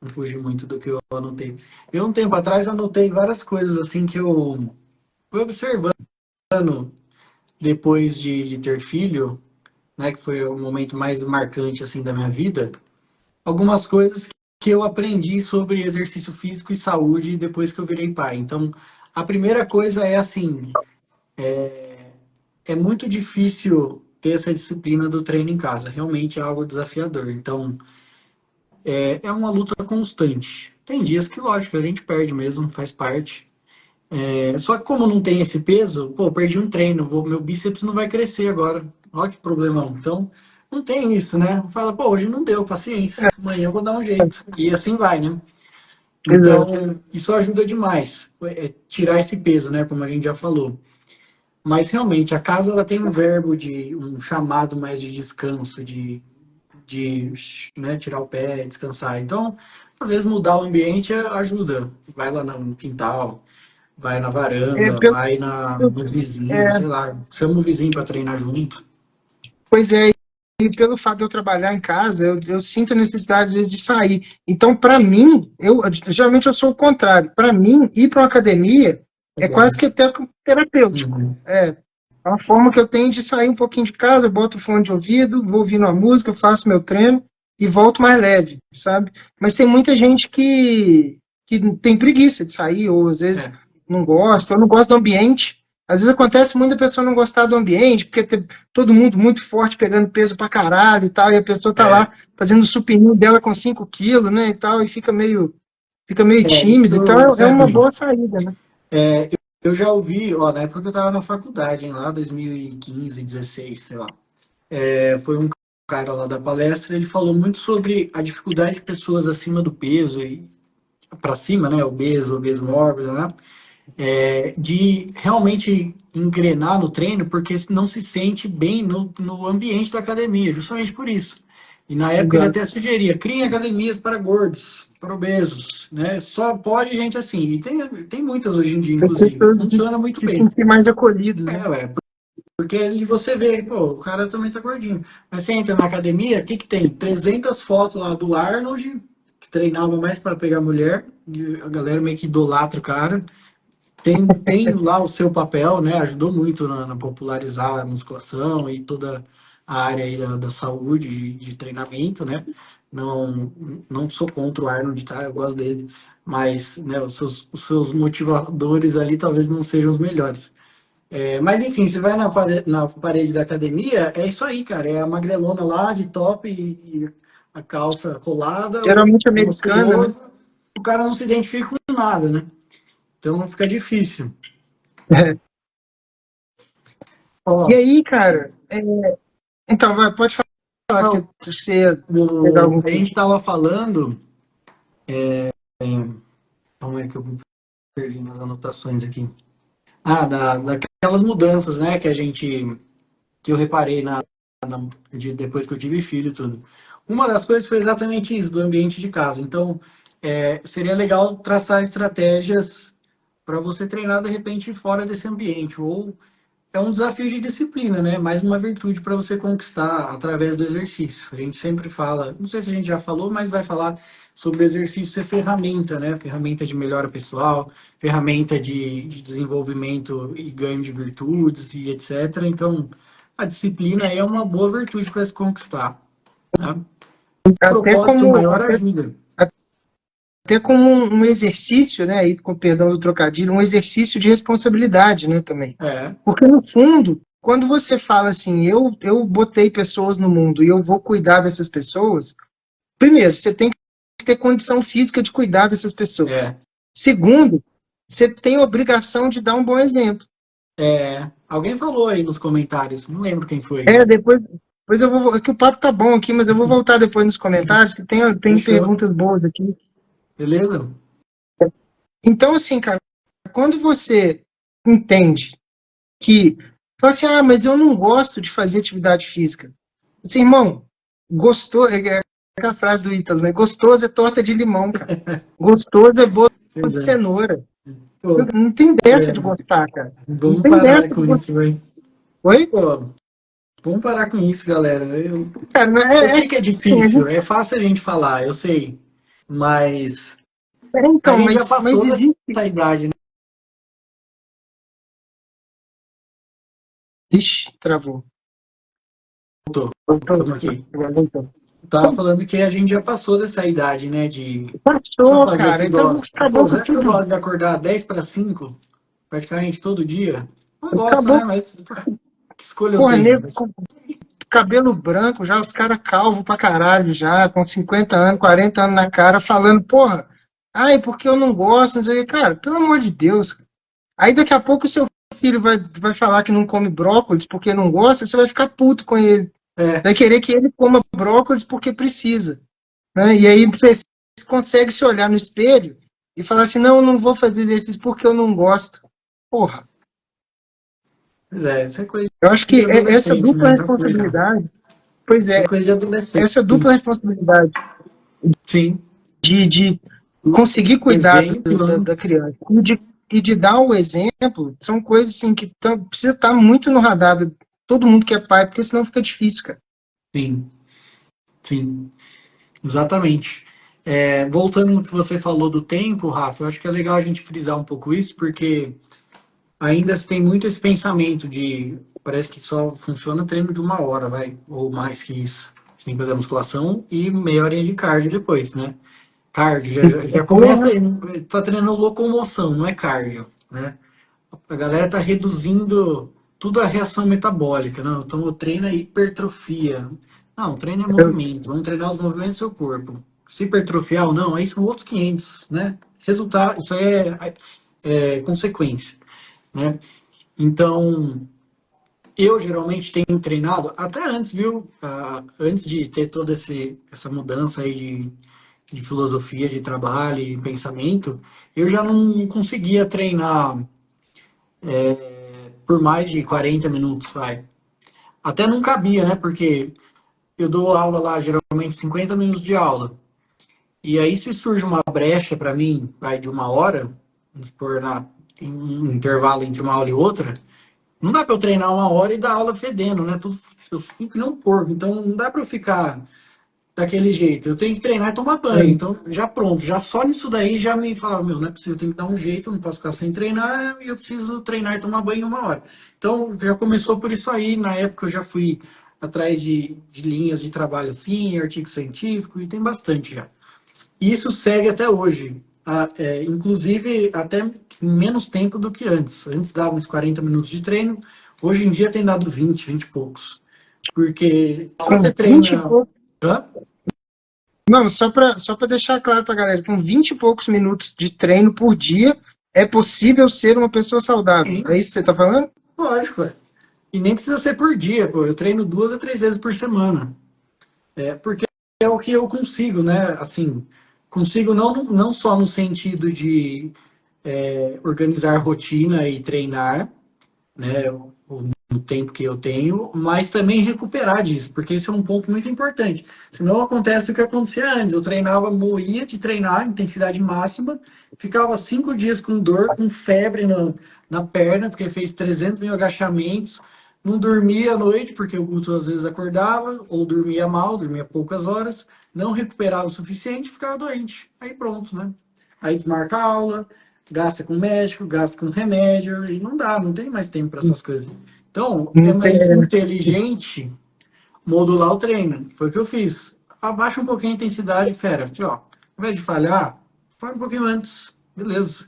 Speaker 1: não fugir muito do que eu anotei. Eu, um tempo atrás, anotei várias coisas assim que eu fui observando depois de ter filho, né, que foi o momento mais marcante assim da minha vida, algumas coisas que eu aprendi sobre exercício físico e saúde depois que eu virei pai. Então, a primeira coisa é assim, é muito difícil ter essa disciplina do treino em casa, realmente é algo desafiador. Então, é uma luta constante. Tem dias que, lógico, a gente perde mesmo, faz parte. Só que como não tem esse peso, pô, perdi um treino, meu bíceps não vai crescer agora. Olha que problemão. Então, não tem isso, né? Fala, pô, hoje não deu, paciência. Amanhã eu vou dar um jeito. E assim vai, né?
Speaker 2: Exato.
Speaker 1: Então, isso ajuda demais. Tirar esse peso, né? Como a gente já falou. Mas realmente, a casa ela tem um verbo de um chamado mais de descanso, de né, tirar o pé, descansar. Então, às vezes mudar o ambiente ajuda. Vai lá no quintal, vai na
Speaker 2: É,
Speaker 1: varanda,
Speaker 2: pelo,
Speaker 1: vai no vizinho,
Speaker 2: é,
Speaker 1: sei lá, chama o vizinho para treinar junto.
Speaker 2: pois é, e pelo fato de eu trabalhar em casa, eu sinto a necessidade de sair. Então, para mim, geralmente eu sou o contrário. Para mim, ir para uma academia é quase
Speaker 1: Legal.
Speaker 2: que terapêutico.
Speaker 1: Uhum.
Speaker 2: É uma forma que eu tenho de sair um pouquinho de casa, eu boto o fone de ouvido, vou ouvindo uma música, faço meu treino e volto mais leve, sabe? Mas tem muita gente que tem preguiça de sair, ou às vezes
Speaker 1: É,
Speaker 2: não gosta, ou não gosta do ambiente. Às vezes acontece muito a pessoa não gostar do ambiente, porque tem todo mundo muito forte, pegando peso pra caralho e tal, e a pessoa tá lá
Speaker 1: é,
Speaker 2: fazendo o supino dela com 5 quilos, né, e tal, e fica meio tímido. Então
Speaker 1: isso
Speaker 2: é
Speaker 1: é
Speaker 2: uma
Speaker 1: ruim.
Speaker 2: boa saída, né?
Speaker 1: É, eu já ouvi, ó, na época que eu estava na faculdade, hein, lá 2015, 16, sei lá. Foi um cara lá da palestra, ele falou muito sobre a dificuldade de pessoas acima do peso e para cima, né, obeso mórbido, né, de realmente engrenar no treino porque não se sente bem no ambiente da academia, justamente por isso. E na época ele
Speaker 2: Exato.
Speaker 1: até sugeria, criem academias para gordos, para obesos, né? Só pode gente assim. E tem muitas hoje em dia,
Speaker 2: As
Speaker 1: inclusive.
Speaker 2: pessoas
Speaker 1: Funciona muito
Speaker 2: se
Speaker 1: bem.
Speaker 2: sentir mais acolhidos, né?
Speaker 1: Porque ali você vê, pô, o cara também tá gordinho. Mas você entra na academia, o que que tem? 300 fotos lá do Arnold, que treinava mais para pegar mulher, e a galera meio que idolatra o cara. Tem lá o seu papel, né? Ajudou muito na popularizar a musculação e toda a área aí da saúde, de treinamento, né? Não, não sou contra o Arnold, tá? Eu gosto dele. Mas, né, os seus motivadores ali talvez não sejam os melhores. Mas enfim, você vai na parede da academia, é isso aí, cara. É a magrelona lá de top e a calça colada, o
Speaker 2: Geralmente americana, né?
Speaker 1: musculoso. O cara não se identifica com nada, né? Então fica difícil.
Speaker 2: E
Speaker 1: Ó,
Speaker 2: aí, cara, então, pode falar que
Speaker 1: não,
Speaker 2: você ia pegar algum
Speaker 1: a
Speaker 2: ponto.
Speaker 1: gente estava falando. Como é que eu me perdi nas anotações aqui? Ah, daquelas mudanças, né, que eu reparei depois que eu tive filho e tudo. Uma das coisas foi exatamente isso, do ambiente de casa. Então, seria legal traçar estratégias para você treinar de repente fora desse ambiente, ou é um desafio de disciplina, né? Mais uma virtude para você conquistar através do exercício. A gente sempre fala, não sei se a gente já falou, mas vai falar sobre o exercício ser ferramenta, né? Ferramenta de melhora pessoal, ferramenta de desenvolvimento e ganho de virtudes e etc. Então, a disciplina é uma boa virtude para se conquistar, né?
Speaker 2: Até
Speaker 1: Propósito
Speaker 2: como,
Speaker 1: maior
Speaker 2: até,
Speaker 1: ajuda.
Speaker 2: até como um exercício, né? Aí, com perdão do trocadilho, um exercício de responsabilidade, né? Também.
Speaker 1: É,
Speaker 2: Porque, no fundo, quando você fala assim, eu botei pessoas no mundo e eu vou cuidar dessas pessoas, primeiro, você tem que ter condição física de cuidar dessas pessoas.
Speaker 1: é,
Speaker 2: Segundo, você tem a obrigação de dar um bom exemplo.
Speaker 1: Alguém falou aí nos comentários, não lembro quem foi.
Speaker 2: Depois eu vou. É que o papo tá bom aqui, mas eu vou voltar depois nos comentários, que tem
Speaker 1: Fechou?
Speaker 2: perguntas boas aqui.
Speaker 1: Beleza?
Speaker 2: Então, assim, cara, quando você entende que. Fala assim, ah, mas eu não gosto de fazer atividade física. Assim, irmão, gostou. É aquela frase do Ítalo, né? Gostoso é torta de limão, cara. Gostoso é bolo
Speaker 1: Pois
Speaker 2: de
Speaker 1: é.
Speaker 2: cenoura.
Speaker 1: Pô,
Speaker 2: Não tem dessa
Speaker 1: é,
Speaker 2: de gostar, cara. Não
Speaker 1: vamos
Speaker 2: tem
Speaker 1: parar
Speaker 2: dessa de
Speaker 1: com
Speaker 2: gostar.
Speaker 1: isso, velho.
Speaker 2: Oi?
Speaker 1: Pô, vamos parar com isso, galera.
Speaker 2: Cara, não
Speaker 1: Eu
Speaker 2: é
Speaker 1: sei que é
Speaker 2: assim,
Speaker 1: difícil, é fácil a gente falar, eu sei. Mas a
Speaker 2: então,
Speaker 1: gente já
Speaker 2: mas
Speaker 1: passou
Speaker 2: existe.
Speaker 1: dessa idade, né?
Speaker 2: Ixi, travou.
Speaker 1: Voltou,
Speaker 2: Voltou.
Speaker 1: estamos aqui.
Speaker 2: Agora voltou.
Speaker 1: Tava falando que a gente já passou dessa idade, né? De só
Speaker 2: Passou,
Speaker 1: fazer o
Speaker 2: cara.
Speaker 1: que
Speaker 2: Então
Speaker 1: gosta. Pô,
Speaker 2: acabou
Speaker 1: você
Speaker 2: com
Speaker 1: acha que eu
Speaker 2: tudo.
Speaker 1: gosto de acordar 10 para 5 praticamente todo dia? Não gosto,
Speaker 2: Acabou.
Speaker 1: né? Mas que escolha eu
Speaker 2: Porra,
Speaker 1: tenho?
Speaker 2: nego com cabelo branco já, os caras calvo pra caralho já, com 50 anos, 40 anos na cara, falando, porra, ai, porque eu não gosto, não sei o quê. Cara, pelo amor de Deus. Aí daqui a pouco o seu filho vai falar que não come brócolis porque não gosta, você vai ficar puto com ele.
Speaker 1: É,
Speaker 2: Vai querer que ele coma brócolis porque precisa. Né? E aí você consegue se olhar no espelho e falar assim, não, eu não vou fazer exercício porque eu não gosto. Porra,
Speaker 1: pois é, isso é coisa
Speaker 2: eu acho
Speaker 1: de
Speaker 2: que essa
Speaker 1: adolescente,
Speaker 2: dupla
Speaker 1: né? Já foi, já.
Speaker 2: responsabilidade, pois
Speaker 1: Isso é
Speaker 2: é,
Speaker 1: coisa de adolescente.
Speaker 2: essa dupla responsabilidade
Speaker 1: Sim,
Speaker 2: de conseguir cuidar
Speaker 1: exemplo, né?
Speaker 2: da criança e de dar o exemplo, são coisas assim que precisa estar muito no radar de todo mundo que é pai, porque senão fica difícil, cara.
Speaker 1: Sim, sim, exatamente. Voltando no que você falou do tempo, Rafa, eu acho que é legal a gente frisar um pouco isso, porque ainda se tem muito esse pensamento de parece que só funciona treino de 1 hora, vai, ou mais que isso. Você tem que fazer a musculação e meia horinha de cardio depois, né? Cardio já começa
Speaker 2: Porra,
Speaker 1: aí, tá treinando locomoção, não é cardio, né? A galera tá reduzindo tudo a reação metabólica, não? Então o treino é hipertrofia. Não, o treino é
Speaker 2: eu,
Speaker 1: movimento, vamos treinar os movimentos do seu corpo. Se hipertrofiar ou não, aí são outros 500, né? Resultado, isso aí é consequência, né? Então, eu geralmente tenho treinado, até antes, viu? Antes de ter toda essa mudança aí de filosofia de trabalho e pensamento, eu já não conseguia treinar por mais de 40 minutos, vai. Até não cabia, né? Porque eu dou aula lá, geralmente 50 minutos de aula. E aí, se surge uma brecha para mim, vai de 1 hora, vamos supor, em um intervalo entre uma aula e outra, não dá para eu treinar 1 hora e dar aula fedendo, né? Eu fico que nem um porco, então não dá para eu ficar daquele jeito. Eu tenho que treinar e tomar banho. Então, já pronto, já só nisso daí já me falava, meu, não é possível, eu tenho que dar um jeito, eu não posso ficar sem treinar e eu preciso treinar e tomar banho em 1 hora. Então, já começou por isso aí. Na época eu já fui atrás de linhas de trabalho assim, artigo científico, e tem bastante já. E isso segue até hoje. Inclusive, até menos tempo do que antes. Antes dava uns 40 minutos de treino, hoje em dia tem dado 20 e poucos. Porque se
Speaker 2: com
Speaker 1: você
Speaker 2: 20 e
Speaker 1: treina.
Speaker 2: poucos.
Speaker 1: Hã?
Speaker 2: Não, só para deixar claro pra galera, com 20 e poucos minutos de treino por dia, é possível ser uma pessoa saudável.
Speaker 1: Sim,
Speaker 2: É isso que você tá falando?
Speaker 1: lógico. E nem precisa ser por dia, pô. Eu treino 2 a 3 vezes por semana. Porque é o que eu consigo, né? Assim, consigo não só no sentido de organizar rotina e treinar, né? No tempo que eu tenho, mas também recuperar disso, porque esse é um ponto muito importante. Senão acontece o que acontecia antes. Eu treinava, morria de treinar, intensidade máxima, ficava 5 dias com dor, com febre na perna, porque fez 300 mil agachamentos, não dormia à noite, porque o Guto às vezes acordava, ou dormia mal, dormia poucas horas, não recuperava o suficiente, ficava doente. Aí pronto, né? Aí desmarca a aula, gasta com médico, gasta com remédio, e não dá, não tem mais tempo para essas coisas. Então, é
Speaker 2: Não tem.
Speaker 1: mais inteligente modular o treino. Foi o que eu fiz. Abaixa um pouquinho a intensidade, fera. Aqui, ó. Ao invés de falhar, faz um pouquinho antes. Beleza.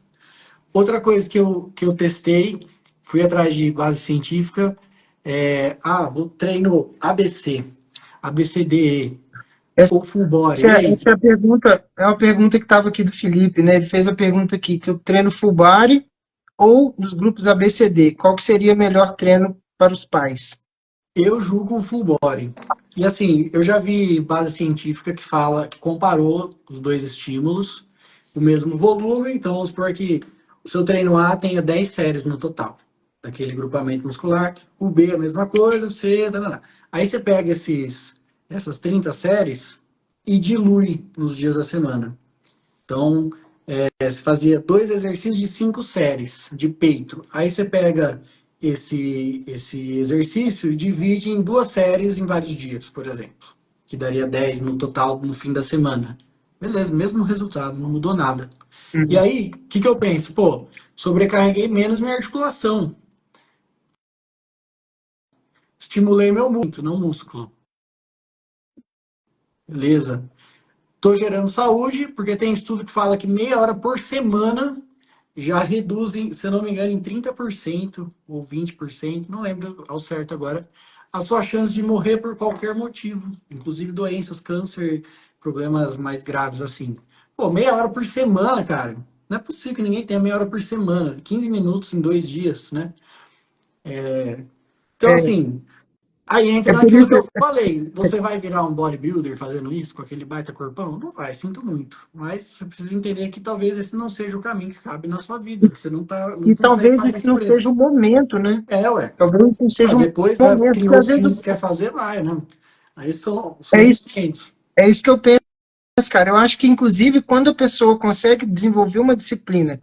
Speaker 1: Outra coisa que eu testei, fui atrás de base científica. Vou treino ABC, ABCDE, ou full body.
Speaker 2: Essa,
Speaker 1: E aí?
Speaker 2: essa é uma pergunta que estava aqui do Felipe, né? Ele fez a pergunta aqui, que eu treino full body, ou nos grupos ABCD? Qual que seria melhor treino para os pais?
Speaker 1: Eu julgo o full body. E assim, eu já vi base científica que fala, que comparou os dois estímulos, o mesmo volume, então vamos supor que o seu treino A tenha 10 séries no total, daquele grupamento muscular, o B a mesma coisa, o C, tá. Aí você pega essas 30 séries e dilui nos dias da semana. Então, você fazia 2 exercícios de 5 séries de peito. Aí você pega esse exercício e divide em 2 séries em vários dias, por exemplo. Que daria 10 no total no fim da semana. Beleza, mesmo resultado, não mudou nada. E
Speaker 2: Uhum.
Speaker 1: aí, o que eu penso? Pô, sobrecarreguei menos minha articulação. Estimulei meu músculo, não músculo. Beleza. Tô gerando saúde, porque tem estudo que fala que meia hora por semana já reduzem, se eu não me engano, em 30% ou 20%, não lembro ao certo agora, a sua chance de morrer por qualquer motivo, inclusive doenças, câncer, problemas mais graves assim. Pô, meia hora por semana, cara. Não é possível que ninguém tenha meia hora por semana, 15 minutos em 2 dias, né? Então,
Speaker 2: É,
Speaker 1: assim, aí
Speaker 2: é
Speaker 1: entra
Speaker 2: por
Speaker 1: naquilo
Speaker 2: isso,
Speaker 1: que eu falei. Você vai virar um bodybuilder fazendo isso, com aquele baita corpão? Não vai, sinto muito. Mas você precisa entender que talvez esse não seja o caminho que cabe na sua vida, que você não
Speaker 2: e
Speaker 1: consegue
Speaker 2: talvez
Speaker 1: pagar
Speaker 2: esse
Speaker 1: esse
Speaker 2: não seja o
Speaker 1: preço.
Speaker 2: momento, né?
Speaker 1: É, ué.
Speaker 2: Talvez esse não
Speaker 1: Ah,
Speaker 2: seja o
Speaker 1: depois
Speaker 2: momento, porque
Speaker 1: criou
Speaker 2: às
Speaker 1: os
Speaker 2: vezes
Speaker 1: filhos, quer fazer, vai, né? Aí são
Speaker 2: é
Speaker 1: outros
Speaker 2: isso,
Speaker 1: 500.
Speaker 2: é isso que eu penso, cara. Eu acho que, inclusive, quando a pessoa consegue desenvolver uma disciplina,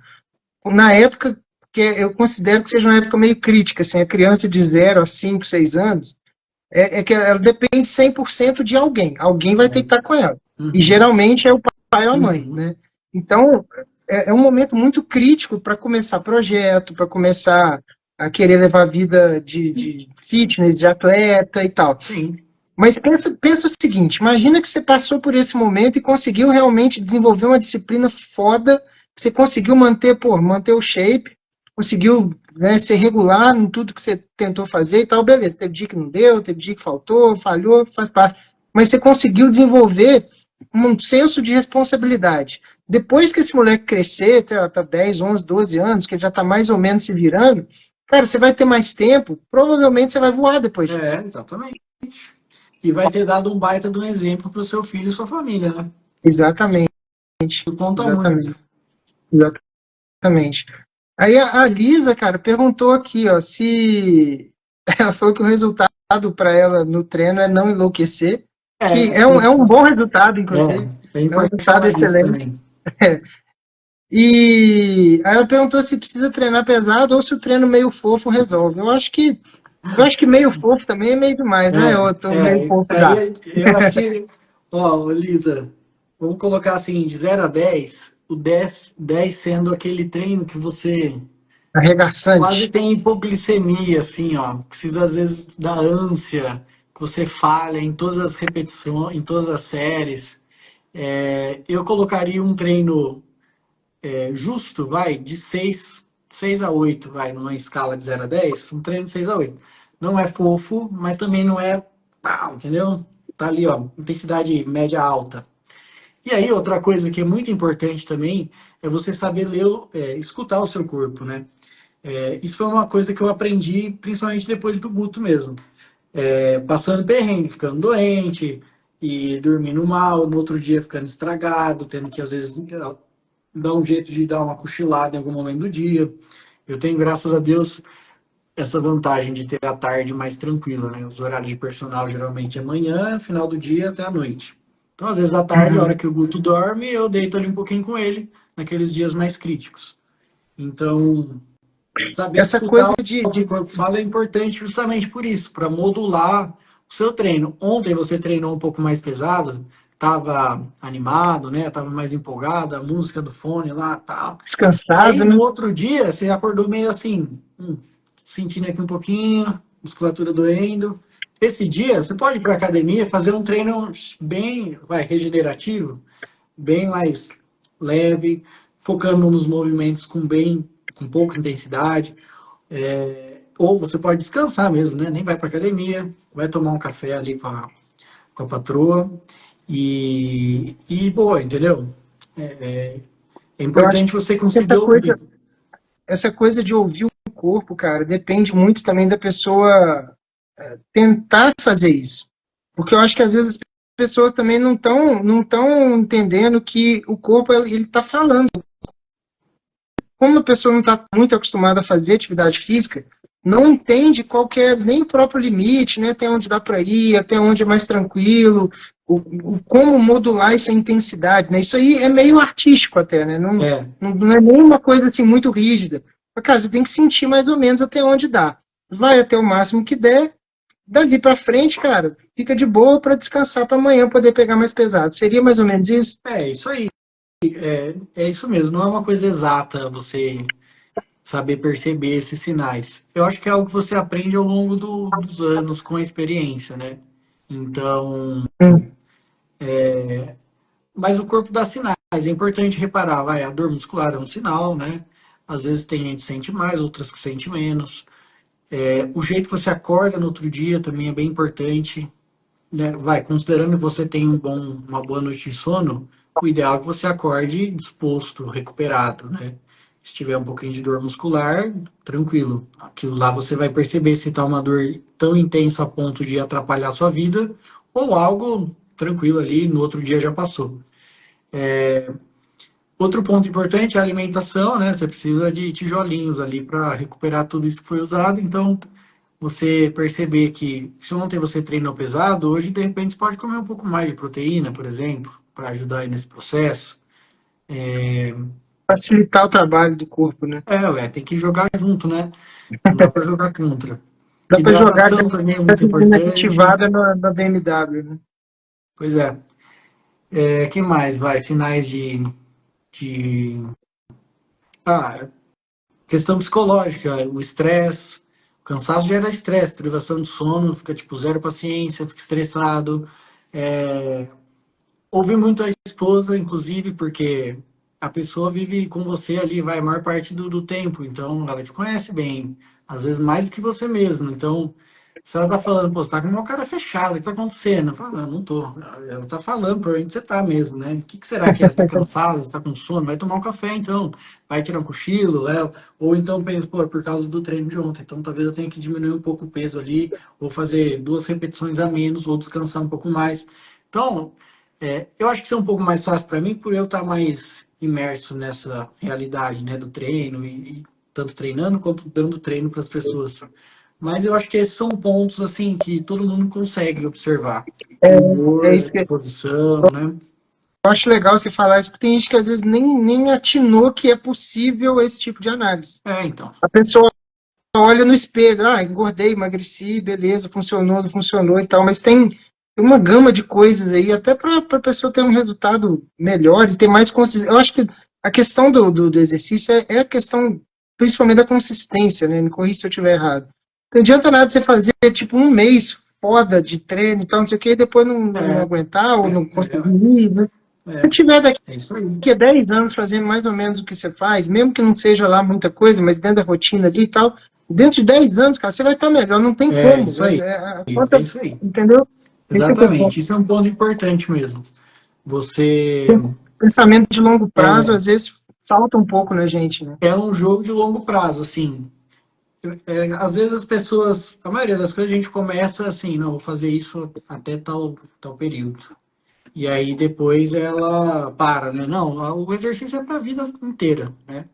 Speaker 2: na época que eu considero que seja uma época meio crítica, assim, a criança de 0 a 5, 6 anos, é que ela depende 100% de alguém. Alguém vai ter que estar com ela. E
Speaker 1: Uhum,
Speaker 2: geralmente é o pai ou a mãe,
Speaker 1: uhum.
Speaker 2: né? Então, é um momento muito crítico para começar projeto, para começar a querer levar a vida de fitness, de atleta e tal.
Speaker 1: Sim.
Speaker 2: Mas pensa o seguinte: imagina que você passou por esse momento e conseguiu realmente desenvolver uma disciplina foda, que você conseguiu manter, pô, manter o shape, conseguiu, né, ser regular em tudo que você tentou fazer e tal, beleza. Teve dia que não deu, teve dia que faltou, falhou, faz parte. Mas você conseguiu desenvolver um senso de responsabilidade. Depois que esse moleque crescer, tá 10, 11, 12 anos, que ele já tá mais ou menos se virando, cara, você vai ter mais tempo, provavelmente você vai voar depois disso.
Speaker 1: Exatamente. E vai ter dado um baita de um exemplo para o seu filho e sua família, né?
Speaker 2: Exatamente.
Speaker 1: Isso conta muito.
Speaker 2: Exatamente, exatamente. Aí a Lisa, cara, perguntou aqui, ó, se ela falou que o resultado para ela no treino é não enlouquecer, que é um
Speaker 1: Isso.
Speaker 2: bom resultado, inclusive,
Speaker 1: É
Speaker 2: é um
Speaker 1: importante
Speaker 2: resultado
Speaker 1: falar disso
Speaker 2: excelente.
Speaker 1: também.
Speaker 2: E aí ela perguntou se precisa treinar pesado ou se o treino meio fofo resolve. Eu acho que meio fofo também é meio demais, né? Eu tô meio fofo já.
Speaker 1: Aí eu acho que, ó, Lisa, vamos colocar assim, de 0 a 10, o 10 sendo aquele treino que você quase
Speaker 2: Arregaçante.
Speaker 1: tem hipoglicemia, assim, ó. Precisa às vezes da ânsia, que você falha em todas as repetições, em todas as séries. Eu colocaria um treino justo, vai, de 6 a 8, vai, numa escala de 0 a 10, um treino de 6 a 8. Não é fofo, mas também não é, pá, entendeu? Tá ali, ó, intensidade média alta. E aí, outra coisa que é muito importante também é você saber ler, escutar o seu corpo, né? Isso foi uma coisa que eu aprendi, principalmente depois do Guto mesmo. Passando perrengue, ficando doente e dormindo mal, no outro dia ficando estragado, tendo que às vezes dar um jeito de dar uma cochilada em algum momento do dia. Eu tenho, graças a Deus, essa vantagem de ter a tarde mais tranquila, né? Os horários de personal geralmente é manhã, final do dia até a noite. Então, às vezes, à tarde, a hora
Speaker 2: Uhum.
Speaker 1: que o Guto dorme, eu deito ali um pouquinho com ele, naqueles dias mais críticos. Então, saber
Speaker 2: Essa
Speaker 1: escutar
Speaker 2: coisa
Speaker 1: o que o corpo fala é importante justamente por isso, para modular o seu treino. Ontem você treinou um pouco mais pesado, estava animado, né? Tava mais empolgado, a música do fone lá, tal.
Speaker 2: descansado,
Speaker 1: Aí
Speaker 2: né?
Speaker 1: no outro dia você acordou meio assim, sentindo aqui um pouquinho, musculatura doendo. Esse dia você pode ir para academia fazer um treino bem, vai, regenerativo, bem mais leve, focando nos movimentos com pouca intensidade. Ou você pode descansar mesmo, né? Nem vai para academia, vai tomar um café ali com a patroa e boa, entendeu? É
Speaker 2: Eu acho
Speaker 1: importante você
Speaker 2: que
Speaker 1: conseguir
Speaker 2: essa coisa
Speaker 1: ouvir.
Speaker 2: essa coisa de ouvir o corpo, cara, depende muito também da pessoa tentar fazer isso. Porque eu acho que às vezes as pessoas também não estão entendendo que o corpo ele está falando. Como a pessoa não está muito acostumada a fazer atividade física, não entende qual que é nem o próprio limite, né, até onde dá para ir, até onde é mais tranquilo, como modular essa intensidade, né? Isso aí é meio artístico até, né? Não,
Speaker 1: É,
Speaker 2: não é nenhuma coisa assim muito rígida. Mas, cara, você tem que sentir mais ou menos até onde dá. Vai até o máximo que der, dali para frente, cara, fica de boa para descansar para amanhã poder pegar mais pesado. Seria mais ou menos isso?
Speaker 1: isso aí. É isso mesmo, não é uma coisa exata você saber perceber esses sinais. Eu acho que é algo que você aprende ao longo dos anos com a experiência, né? Então,
Speaker 2: Hum.
Speaker 1: mas o corpo dá sinais. É importante reparar, vai, a dor muscular é um sinal, né? Às vezes tem gente que sente mais, outras que sente menos. O jeito que você acorda no outro dia também é bem importante, né? Vai, considerando que você tem uma boa noite de sono, o ideal é que você acorde disposto, recuperado, né? Se tiver um pouquinho de dor muscular, tranquilo. Aquilo lá você vai perceber se está uma dor tão intensa a ponto de atrapalhar a sua vida ou algo tranquilo ali, no outro dia já passou. Outro ponto importante é a alimentação, né? Você precisa de tijolinhos ali para recuperar tudo isso que foi usado. Então, você perceber que se ontem você treinou pesado, hoje de repente você pode comer um pouco mais de proteína, por exemplo, para ajudar aí nesse processo.
Speaker 2: Facilitar o trabalho do corpo, né?
Speaker 1: Tem que jogar junto, né? Não dá para jogar contra.
Speaker 2: Dá para jogar
Speaker 1: Hidratação também é muito
Speaker 2: gasolina
Speaker 1: importante.
Speaker 2: aditivada na BMW, né?
Speaker 1: Pois é. Que mais? Vai, sinais de... Ah, questão psicológica, o estresse. O cansaço gera estresse, privação de sono, fica tipo zero paciência, fica estressado. É, Ouvi muito a esposa, inclusive, porque a pessoa vive com você ali, vai a maior parte do tempo, então ela te conhece bem, às vezes mais do que você mesmo. Então, se ela tá falando, pô, você tá com uma cara fechada, o que tá acontecendo? Eu falo, não tô. Ela tá falando, provavelmente você tá mesmo, né? O que será que é? Você tá cansado, você tá com sono? Vai tomar um café então, vai tirar um cochilo, ou então pensa, pô, é por causa do treino de ontem, então talvez eu tenha que diminuir um pouco o peso ali, ou fazer 2 repetições a menos, ou descansar um pouco mais. Então, eu acho que isso é um pouco mais fácil para mim por eu estar mais imerso nessa realidade, né, do treino e tanto treinando quanto dando treino para as pessoas. Mas eu acho que esses são pontos assim que todo mundo consegue observar.
Speaker 2: É
Speaker 1: Humor,
Speaker 2: isso que eu
Speaker 1: disposição, né?
Speaker 2: acho legal você falar isso, porque tem gente que às vezes nem atinou que é possível esse tipo de análise.
Speaker 1: Então.
Speaker 2: A pessoa olha no espelho, engordei, emagreci, beleza, funcionou, não funcionou e tal, mas tem uma gama de coisas aí, até para a pessoa ter um resultado melhor e ter mais consistência. Eu acho que a questão do exercício é a questão, principalmente da consistência, né? Me corrija se eu estiver errado. Não adianta nada você fazer, tipo, um mês foda de treino e tal, não sei o que, e depois não
Speaker 1: É,
Speaker 2: aguentar ou não conseguir
Speaker 1: é,
Speaker 2: ir, né? Se
Speaker 1: é,
Speaker 2: tiver daqui
Speaker 1: é isso aí.
Speaker 2: a 10 anos fazendo mais ou menos o que você faz, mesmo que não seja lá muita coisa, mas dentro da rotina ali e tal, dentro de 10 anos, cara, você vai estar melhor, não tem
Speaker 1: É
Speaker 2: como.
Speaker 1: isso aí.
Speaker 2: A
Speaker 1: É
Speaker 2: conta,
Speaker 1: isso aí.
Speaker 2: entendeu? Esse é o ponto.
Speaker 1: Exatamente. Isso é um ponto importante mesmo. Você
Speaker 2: Pensamento de longo prazo, às vezes, falta um pouco na gente, né?
Speaker 1: é um jogo de longo prazo, assim. Às vezes as pessoas, a maioria das coisas a gente começa assim, não, vou fazer isso até tal período. E aí depois ela para, né? Não, o exercício é para a vida inteira, né?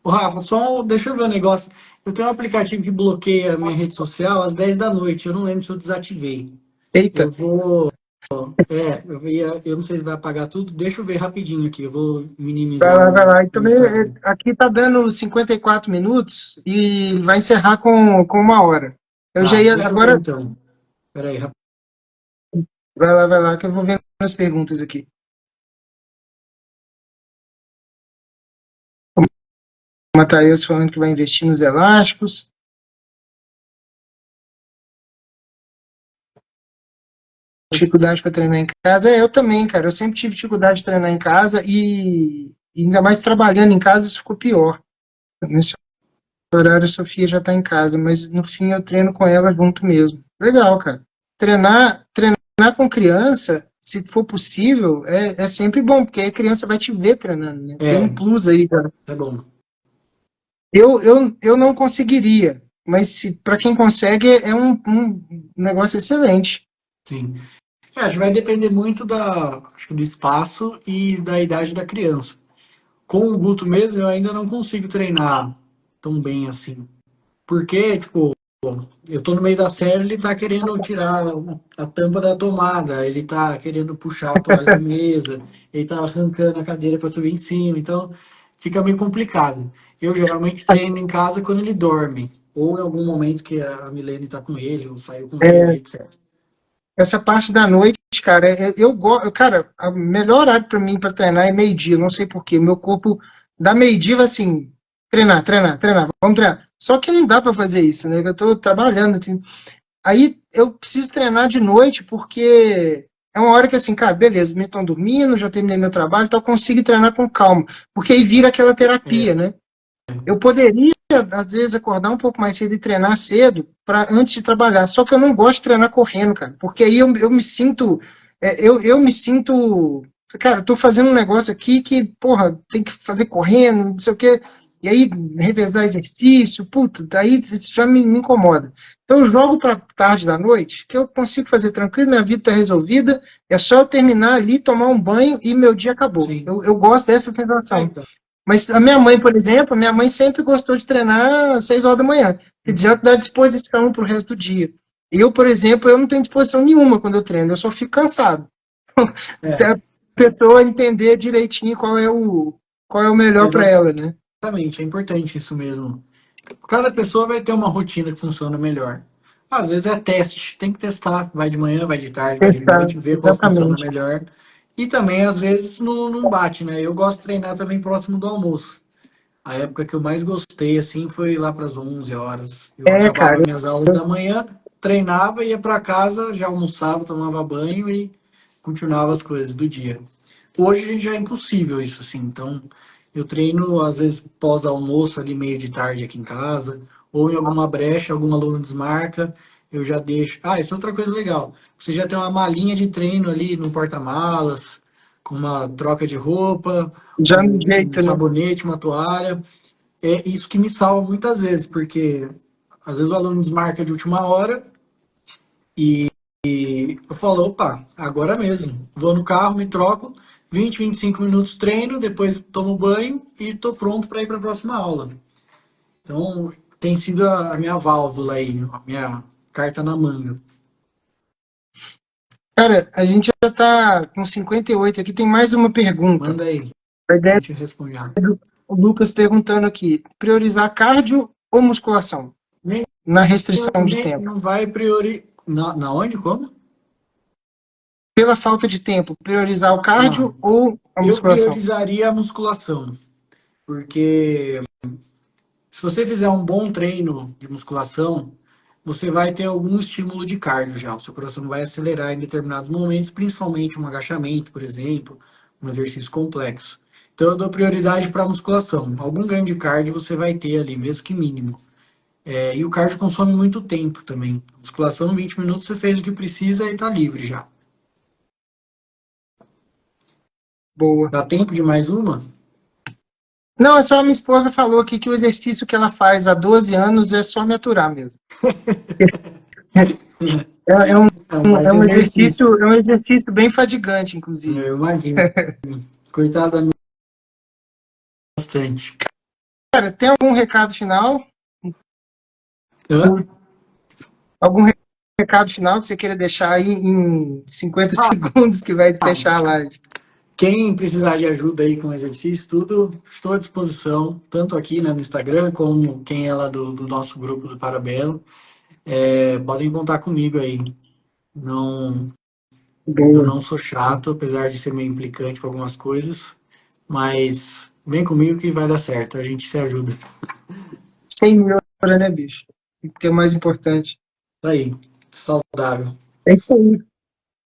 Speaker 1: Ô, Rafa, deixa eu ver um negócio. Eu tenho um aplicativo que bloqueia a minha rede social às 10 da noite. Eu não lembro se eu desativei. Eu
Speaker 2: Eita,
Speaker 1: vou. Eu não sei se vai apagar tudo. Deixa eu ver rapidinho aqui. Eu vou
Speaker 2: vai
Speaker 1: minimizar
Speaker 2: lá, vai lá. E
Speaker 1: o
Speaker 2: também,
Speaker 1: Instagram.
Speaker 2: aqui tá dando 54 minutos e vai encerrar com 1 hora. Eu já
Speaker 1: Tá,
Speaker 2: ia,
Speaker 1: deixa eu ver
Speaker 2: agora,
Speaker 1: então. Peraí,
Speaker 2: vai lá, que eu vou vendo as perguntas aqui. O Matheus falando que vai investir nos elásticos. Dificuldade para treinar em casa. Eu também, cara. Eu sempre tive dificuldade de treinar em casa e ainda mais trabalhando em casa, isso ficou pior. Nesse horário, a Sofia já está em casa, mas no fim eu treino com ela junto mesmo. Legal, cara. Treinar com criança, se for possível, é sempre bom, porque aí a criança vai te ver treinando, né? Tem um
Speaker 1: é,
Speaker 2: plus aí, cara.
Speaker 1: tá bom.
Speaker 2: eu não conseguiria, mas para quem consegue é um negócio excelente.
Speaker 1: Sim. Acho que vai depender muito acho que do espaço e da idade da criança. Com o Guto mesmo, eu ainda não consigo treinar tão bem assim. Porque, tipo, eu tô no meio da série, ele tá querendo tirar a tampa da tomada, ele tá querendo puxar a toalha da mesa, ele tá arrancando a cadeira para subir em cima, então fica meio complicado. Eu geralmente treino em casa quando ele dorme, ou em algum momento que a Milene tá com ele, ou saiu com ele,
Speaker 2: É,
Speaker 1: etc.
Speaker 2: essa parte da noite, cara, eu gosto, cara, a melhor horário para mim para treinar é meio-dia, não sei por quê, meu corpo dá meio-dia vai assim, treinar, treinar, treinar, vamos treinar. Só que não dá para fazer isso, né? Eu tô trabalhando, assim. Aí eu preciso treinar de noite porque é uma hora que assim, cara, beleza, me estão dormindo, já terminei meu trabalho, então eu consigo treinar com calma, porque aí vira aquela terapia,
Speaker 1: É,
Speaker 2: né? Eu poderia, às vezes, acordar um pouco mais cedo e treinar cedo para antes de trabalhar. Só que eu não gosto de treinar correndo, cara. Porque aí eu me sinto. Eu me sinto. Cara, eu tô fazendo um negócio aqui que, porra, tem que fazer correndo, não sei o quê. E aí, revezar exercício, puta, daí isso já me incomoda. Então, eu jogo para tarde da noite, que eu consigo fazer tranquilo, minha vida tá resolvida, é só eu terminar ali, tomar um banho e meu dia acabou.
Speaker 1: sim.
Speaker 2: Eu gosto dessa
Speaker 1: É,
Speaker 2: sensação.
Speaker 1: então.
Speaker 2: Mas a minha mãe, por exemplo, a minha mãe sempre gostou de treinar às 6 horas da manhã. Quer dizer, ela dá disposição para o resto do dia. Eu, por exemplo, eu não tenho disposição nenhuma quando eu treino, eu só fico cansado.
Speaker 1: É,
Speaker 2: Até a pessoa entender direitinho qual é o melhor para ela, né?
Speaker 1: exatamente, é importante isso mesmo. Cada pessoa vai ter uma rotina que funciona melhor. Às vezes é teste, tem que testar. Vai de manhã, vai de tarde, vai de
Speaker 2: Testar,
Speaker 1: noite, ver qual funciona
Speaker 2: exatamente.
Speaker 1: melhor. E também, às vezes, não bate, né? Eu gosto de treinar também próximo do almoço. A época que eu mais gostei, assim, foi lá para as 11 horas. Eu
Speaker 2: É,
Speaker 1: acabava
Speaker 2: cara,
Speaker 1: minhas aulas da manhã, treinava, ia para casa, já almoçava, tomava banho e continuava as coisas do dia. Hoje já é impossível isso, assim. Então, eu treino, às vezes, pós-almoço, ali meio de tarde aqui em casa, ou em alguma brecha, algum aluno desmarca, eu já deixo. Ah, isso é outra coisa legal. Você já tem uma malinha de treino ali no porta-malas, com uma troca de roupa,
Speaker 2: já no
Speaker 1: um
Speaker 2: jeito, né?
Speaker 1: sabonete, uma toalha. É isso que me salva muitas vezes, porque às vezes o aluno desmarca de última hora e eu falo, opa, agora mesmo. Vou no carro, me troco, 25 minutos treino, depois tomo banho e estou pronto para ir para a próxima aula. Então, tem sido a minha válvula aí, a minha carta na manga.
Speaker 2: Cara, a gente já tá com 58 aqui, tem mais uma pergunta.
Speaker 1: Manda aí,
Speaker 2: A
Speaker 1: a
Speaker 2: ideia
Speaker 1: gente responde.
Speaker 2: do o Lucas perguntando aqui, priorizar cardio ou musculação?
Speaker 1: Nem,
Speaker 2: Na restrição de tempo.
Speaker 1: não vai priori... Na onde? Como?
Speaker 2: Pela falta de tempo, priorizar o
Speaker 1: Ah,
Speaker 2: cardio ou a
Speaker 1: eu
Speaker 2: musculação?
Speaker 1: priorizaria a musculação, porque se você fizer um bom treino de musculação, você vai ter algum estímulo de cardio já. O seu coração vai acelerar em determinados momentos, principalmente um agachamento, por exemplo, um exercício complexo. Então eu dou prioridade para a musculação. Algum ganho de cardio você vai ter ali, mesmo que mínimo. É, e o cardio consome muito tempo também. Musculação, 20 minutos, você fez o que precisa e está livre já.
Speaker 2: Boa.
Speaker 1: Dá tempo de mais uma?
Speaker 2: Não, é só a minha esposa falou aqui que o exercício que ela faz há 12 anos é só me aturar mesmo. É,
Speaker 1: É mais exercício.
Speaker 2: é um exercício bem fadigante, inclusive.
Speaker 1: Eu imagino. Coitada da minha bastante.
Speaker 2: Cara, tem algum recado final?
Speaker 1: Hã?
Speaker 2: Algum recado final que você queira deixar aí em 50 segundos que vai fechar a live?
Speaker 1: Quem precisar de ajuda aí com exercício, tudo, estou à disposição, tanto aqui, né, no Instagram, como quem é lá do nosso grupo do Parabelo. É, podem contar comigo aí. Não, eu
Speaker 2: Boa.
Speaker 1: não sou chato, apesar de ser meio implicante com algumas coisas, mas vem comigo que vai dar certo, a gente se ajuda.
Speaker 2: 100 mil, né, bicho? Que é o mais importante.
Speaker 1: Tá aí, saudável.
Speaker 2: É isso aí.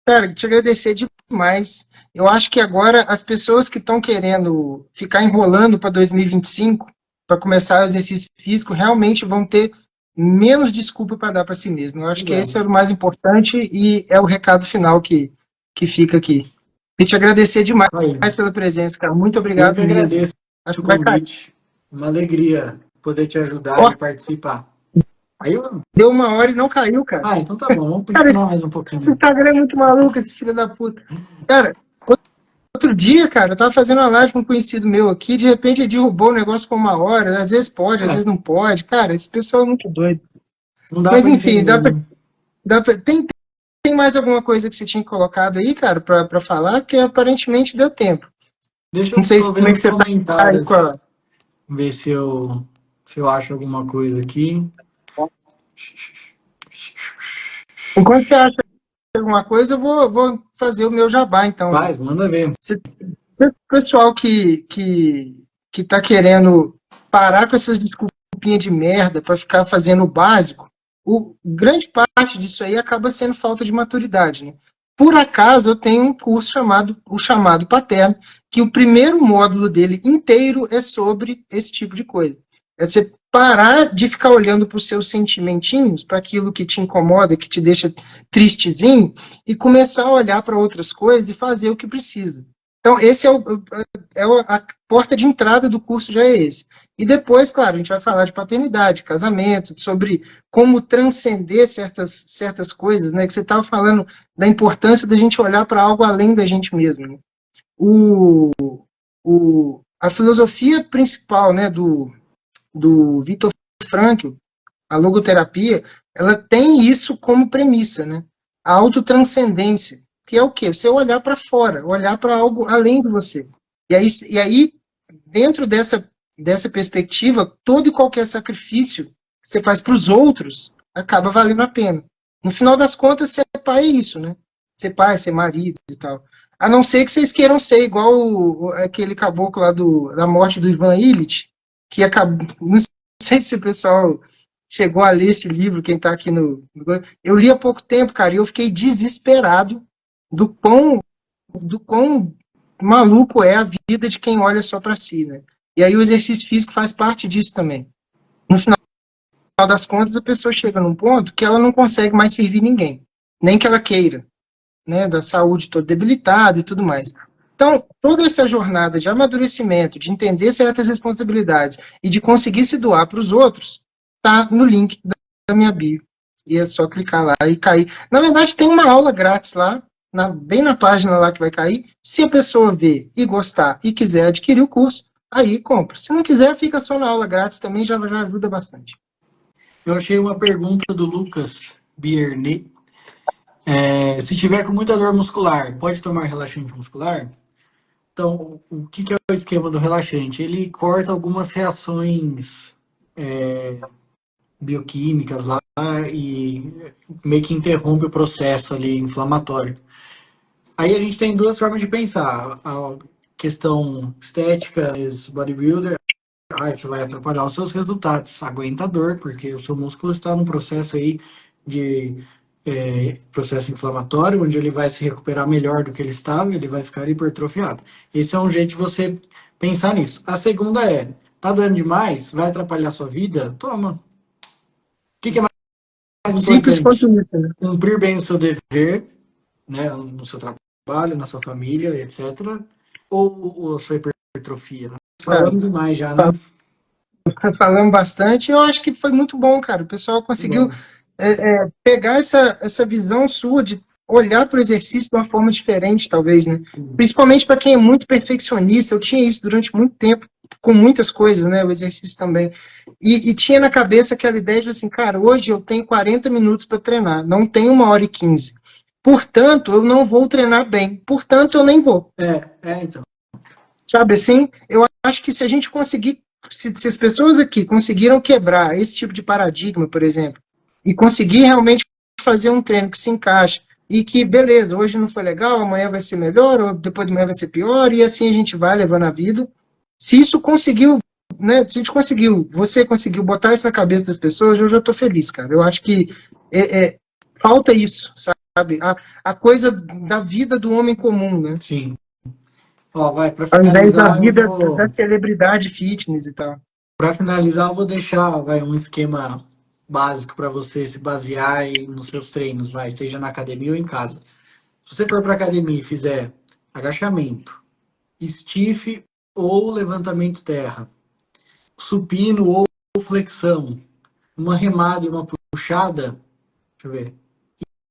Speaker 2: Cara, te agradecer demais. Eu acho que agora as pessoas que estão querendo ficar enrolando para 2025, para começar o exercício físico, realmente vão ter menos desculpa para dar para si mesmo. Eu acho que esse é
Speaker 1: Legal.
Speaker 2: o mais importante e é o recado final que fica aqui. E te agradecer demais
Speaker 1: Tá aí.
Speaker 2: pela presença, cara. Muito
Speaker 1: Eu
Speaker 2: obrigado
Speaker 1: que
Speaker 2: mesmo.
Speaker 1: agradeço
Speaker 2: Acho
Speaker 1: o
Speaker 2: que vai cair.
Speaker 1: convite. Uma alegria poder te ajudar
Speaker 2: Ó,
Speaker 1: e participar. Aí eu...
Speaker 2: deu 1 hora e não caiu, cara.
Speaker 1: Ah, então tá bom, vamos
Speaker 2: Cara,
Speaker 1: continuar mais um
Speaker 2: esse
Speaker 1: pouquinho.
Speaker 2: Instagram é muito maluco, esse filho da puta. Cara, outro dia, cara, eu tava fazendo uma live com um conhecido meu aqui, de repente ele derrubou o negócio por 1 hora, às vezes pode, às
Speaker 1: É,
Speaker 2: vezes não pode. Cara, esse pessoal é muito doido.
Speaker 1: não dá
Speaker 2: Mas
Speaker 1: pra
Speaker 2: enfim,
Speaker 1: entender, né?
Speaker 2: tem mais alguma coisa que você tinha colocado aí, cara, pra falar? Porque aparentemente deu tempo.
Speaker 1: Deixa
Speaker 2: Não
Speaker 1: eu
Speaker 2: sei
Speaker 1: tô
Speaker 2: como
Speaker 1: vendo
Speaker 2: é que
Speaker 1: os
Speaker 2: você tá aí com
Speaker 1: comentários,
Speaker 2: a...
Speaker 1: ver se eu acho alguma coisa aqui.
Speaker 2: Enquanto você acha alguma coisa, eu vou fazer o meu jabá, então, velho.
Speaker 1: Faz, manda ver.
Speaker 2: O pessoal que tá querendo parar com essas desculpinhas de merda para ficar fazendo o básico, grande parte disso aí acaba sendo falta de maturidade, né? Por acaso, eu tenho um curso o chamado Paterno, que o primeiro módulo dele inteiro é sobre esse tipo de coisa. É você parar de ficar olhando para os seus sentimentinhos, para aquilo que te incomoda, que te deixa tristezinho, e começar a olhar para outras coisas e fazer o que precisa. Então, esse a porta de entrada do curso já é esse. E depois, claro, a gente vai falar de paternidade, casamento, sobre como transcender certas coisas, né? Que você estava falando da importância da gente olhar para algo além da gente mesmo. Né? O, a filosofia principal, né, do Viktor Frankl, a logoterapia, ela tem isso como premissa, né? A autotranscendência, que é o quê? Você olhar para fora, olhar para algo além de você. E aí, dentro dessa perspectiva, todo e qualquer sacrifício que você faz para os outros acaba valendo a pena. No final das contas, ser pai é isso, né? Ser pai, ser marido e tal. A não ser que vocês queiram ser igual aquele caboclo lá da morte do Ivan Illich, que acabou. Não sei se o pessoal chegou a ler esse livro, quem está aqui Eu li há pouco tempo, cara, e eu fiquei desesperado do quão maluco é a vida de quem olha só para si, né? E aí o exercício físico faz parte disso também. No final das contas, a pessoa chega num ponto que ela não consegue mais servir ninguém, nem que ela queira, né? Da saúde toda debilitada e tudo mais. Então, toda essa jornada de amadurecimento, de entender certas responsabilidades e de conseguir se doar para os outros, tá no link da minha bio. E é só clicar lá e cair. Na verdade, tem uma aula grátis lá, bem na página lá que vai cair. Se a pessoa ver e gostar e quiser adquirir o curso, aí compra. Se não quiser, fica só na aula grátis também, já ajuda bastante.
Speaker 1: Eu achei uma pergunta do Lucas Bierne. Se tiver com muita dor muscular, pode tomar relaxante muscular? Então, o que é o esquema do relaxante? Ele corta algumas reações bioquímicas lá e meio que interrompe o processo ali inflamatório. Aí a gente tem duas formas de pensar. A questão estética, bodybuilder, isso vai atrapalhar os seus resultados. Aguenta a dor, porque o seu músculo está num processo aí de processo inflamatório, onde ele vai se recuperar melhor do que ele estava, ele vai ficar hipertrofiado. Esse é um jeito de você pensar nisso. A segunda tá doendo demais? Vai atrapalhar a sua vida? Toma. O que é mais
Speaker 2: Simples quanto
Speaker 1: importante?
Speaker 2: isso, né?
Speaker 1: Cumprir bem o seu dever, né, no seu trabalho, na sua família, etc. Ou a sua hipertrofia? Né?
Speaker 2: Cara,
Speaker 1: Falamos demais já, né?
Speaker 2: falamos bastante. Eu acho que foi muito bom, cara. O pessoal conseguiu
Speaker 1: Bom,
Speaker 2: pegar essa visão sua de olhar para o exercício de uma forma diferente, talvez, né? Principalmente para quem é muito perfeccionista. Eu tinha isso durante muito tempo, com muitas coisas, né? O exercício também. E tinha na cabeça aquela ideia de assim, cara, hoje eu tenho 40 minutos para treinar, não tenho 1 hora e 15. Portanto, eu não vou treinar bem. Portanto, eu nem vou.
Speaker 1: então.
Speaker 2: Sabe assim? Eu acho que se a gente conseguir, se as pessoas aqui conseguiram quebrar esse tipo de paradigma, por exemplo, e conseguir realmente fazer um treino que se encaixa e que, beleza, hoje não foi legal, amanhã vai ser melhor, ou depois de amanhã vai ser pior, e assim a gente vai levando a vida. Se isso conseguiu, né? Se a gente conseguiu, você conseguiu botar isso na cabeça das pessoas, eu já estou feliz, cara. Eu acho que falta isso, sabe? A coisa da vida do homem comum, né?
Speaker 1: Sim. Ó, vai, para
Speaker 2: Ao invés da
Speaker 1: finalizar, eu
Speaker 2: vida da
Speaker 1: vou
Speaker 2: celebridade fitness e tal.
Speaker 1: para finalizar, eu vou deixar, vai, um esquema básico para você se basear aí nos seus treinos, vai, seja na academia ou em casa. Se você for para academia e fizer agachamento, stiff ou levantamento terra, supino ou flexão, uma remada e uma puxada, deixa eu ver,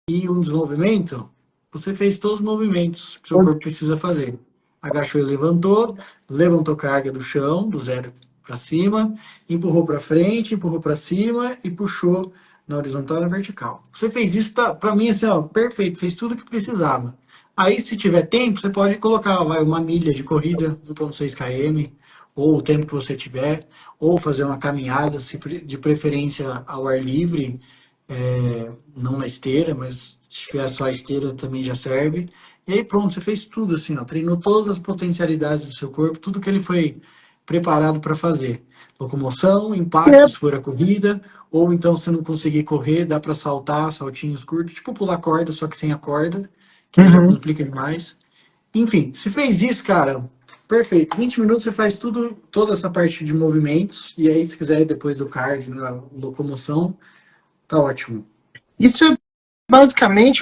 Speaker 1: e um desenvolvimento, você fez todos os movimentos que o seu corpo precisa fazer. Agachou e levantou, levantou carga do chão, do zero para cima, empurrou para frente, empurrou para cima e puxou na horizontal e na vertical. Você fez isso, tá, para mim, assim, ó, perfeito, fez tudo o que precisava. Aí, se tiver tempo, você pode colocar uma milha de corrida, 1,6 km, ou o tempo que você tiver, ou fazer uma caminhada, de preferência ao ar livre, não na esteira, mas se tiver só a esteira também já serve. E aí pronto, você fez tudo assim, ó, treinou todas as potencialidades do seu corpo, tudo que ele foi preparado para fazer. Locomoção, impacto, se for a corrida, ou então se não conseguir correr, dá para saltar, saltinhos curtos, tipo pular corda, só que sem a corda, que aí já complica demais. Enfim, se fez isso, cara, perfeito. 20 minutos você faz tudo, toda essa parte de movimentos, e aí se quiser depois do cardio, na locomoção, tá ótimo.
Speaker 2: Isso é basicamente,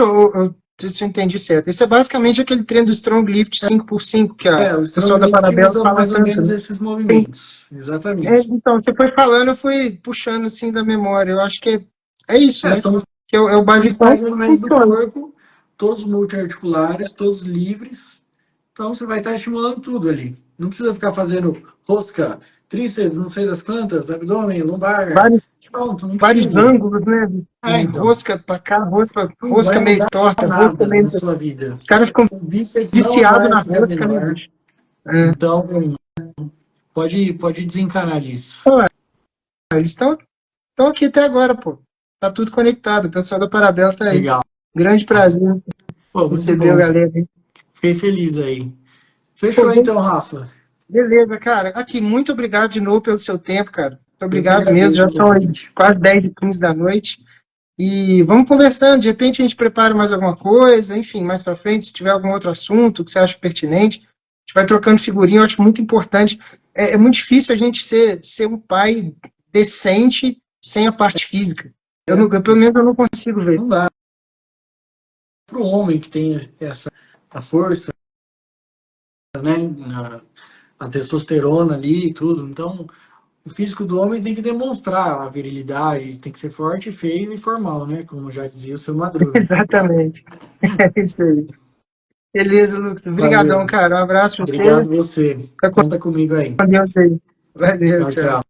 Speaker 2: se eu entendi certo, isso é basicamente aquele treino do Strong Lift 5x5 que
Speaker 1: O
Speaker 2: o pessoal
Speaker 1: Strong
Speaker 2: da
Speaker 1: Lift
Speaker 2: Parabellum
Speaker 1: usa
Speaker 2: fala
Speaker 1: mais ou
Speaker 2: tanto,
Speaker 1: menos
Speaker 2: né?
Speaker 1: esses movimentos. Exatamente.
Speaker 2: Então, você foi falando, eu fui puxando assim da memória. Eu acho que é isso, né?
Speaker 1: São os
Speaker 2: Que é o basicão
Speaker 1: principais
Speaker 2: que
Speaker 1: movimentos do
Speaker 2: funciona.
Speaker 1: corpo, todos multiarticulares, todos livres. Então você vai estar estimulando tudo ali. Não precisa ficar fazendo rosca, tríceps, não sei das quantas, abdômen, lombar.
Speaker 2: Vários,
Speaker 1: Pronto, não
Speaker 2: vários
Speaker 1: precisa.
Speaker 2: ângulos, né?
Speaker 1: Então,
Speaker 2: Rosca pra cá, rosca,
Speaker 1: não vai
Speaker 2: rosca meio
Speaker 1: mudar
Speaker 2: torta, rosca
Speaker 1: nada
Speaker 2: meio.
Speaker 1: na sua vida.
Speaker 2: Os caras ficam
Speaker 1: O bíceps não
Speaker 2: viciados
Speaker 1: vai
Speaker 2: na
Speaker 1: ficar
Speaker 2: rosca, né,
Speaker 1: menor.
Speaker 2: bicho? É.
Speaker 1: Então, pode desencanar disso.
Speaker 2: Olha lá, eles estão aqui até agora, pô. Tá tudo conectado. O pessoal da Parabellum tá aí.
Speaker 1: Legal.
Speaker 2: Grande prazer
Speaker 1: Pô, muito
Speaker 2: receber a
Speaker 1: bom.
Speaker 2: galera aí.
Speaker 1: Fiquei feliz aí.
Speaker 2: Pô,
Speaker 1: Fechou então, Rafa.
Speaker 2: beleza, cara. Aqui, muito obrigado de novo pelo seu tempo, cara. Muito
Speaker 1: Eu que
Speaker 2: obrigado mesmo.
Speaker 1: agradeço
Speaker 2: Já
Speaker 1: o
Speaker 2: são aí
Speaker 1: convite.
Speaker 2: quase 10h15 da noite. E vamos conversando. De repente a gente prepara mais alguma coisa, enfim, mais para frente, se tiver algum outro assunto que você acha pertinente, a gente vai trocando figurinha. Eu acho muito importante. É muito difícil a gente ser um pai decente sem a parte física. Pelo menos eu não consigo ver.
Speaker 1: Não dá. Para o homem que tem a força, né? A testosterona ali e tudo. Então, o físico do homem tem que demonstrar a virilidade, tem que ser forte, feio e formal, né? Como já dizia o seu Madruga.
Speaker 2: Exatamente. É isso aí. Beleza, Lucas. Obrigadão,
Speaker 1: Valeu.
Speaker 2: cara. Um abraço pra você.
Speaker 1: Obrigado você.
Speaker 2: Fica
Speaker 1: Conta comigo aí.
Speaker 2: com Deus aí. Valeu,
Speaker 1: Tchau,
Speaker 2: tchau.
Speaker 1: tchau.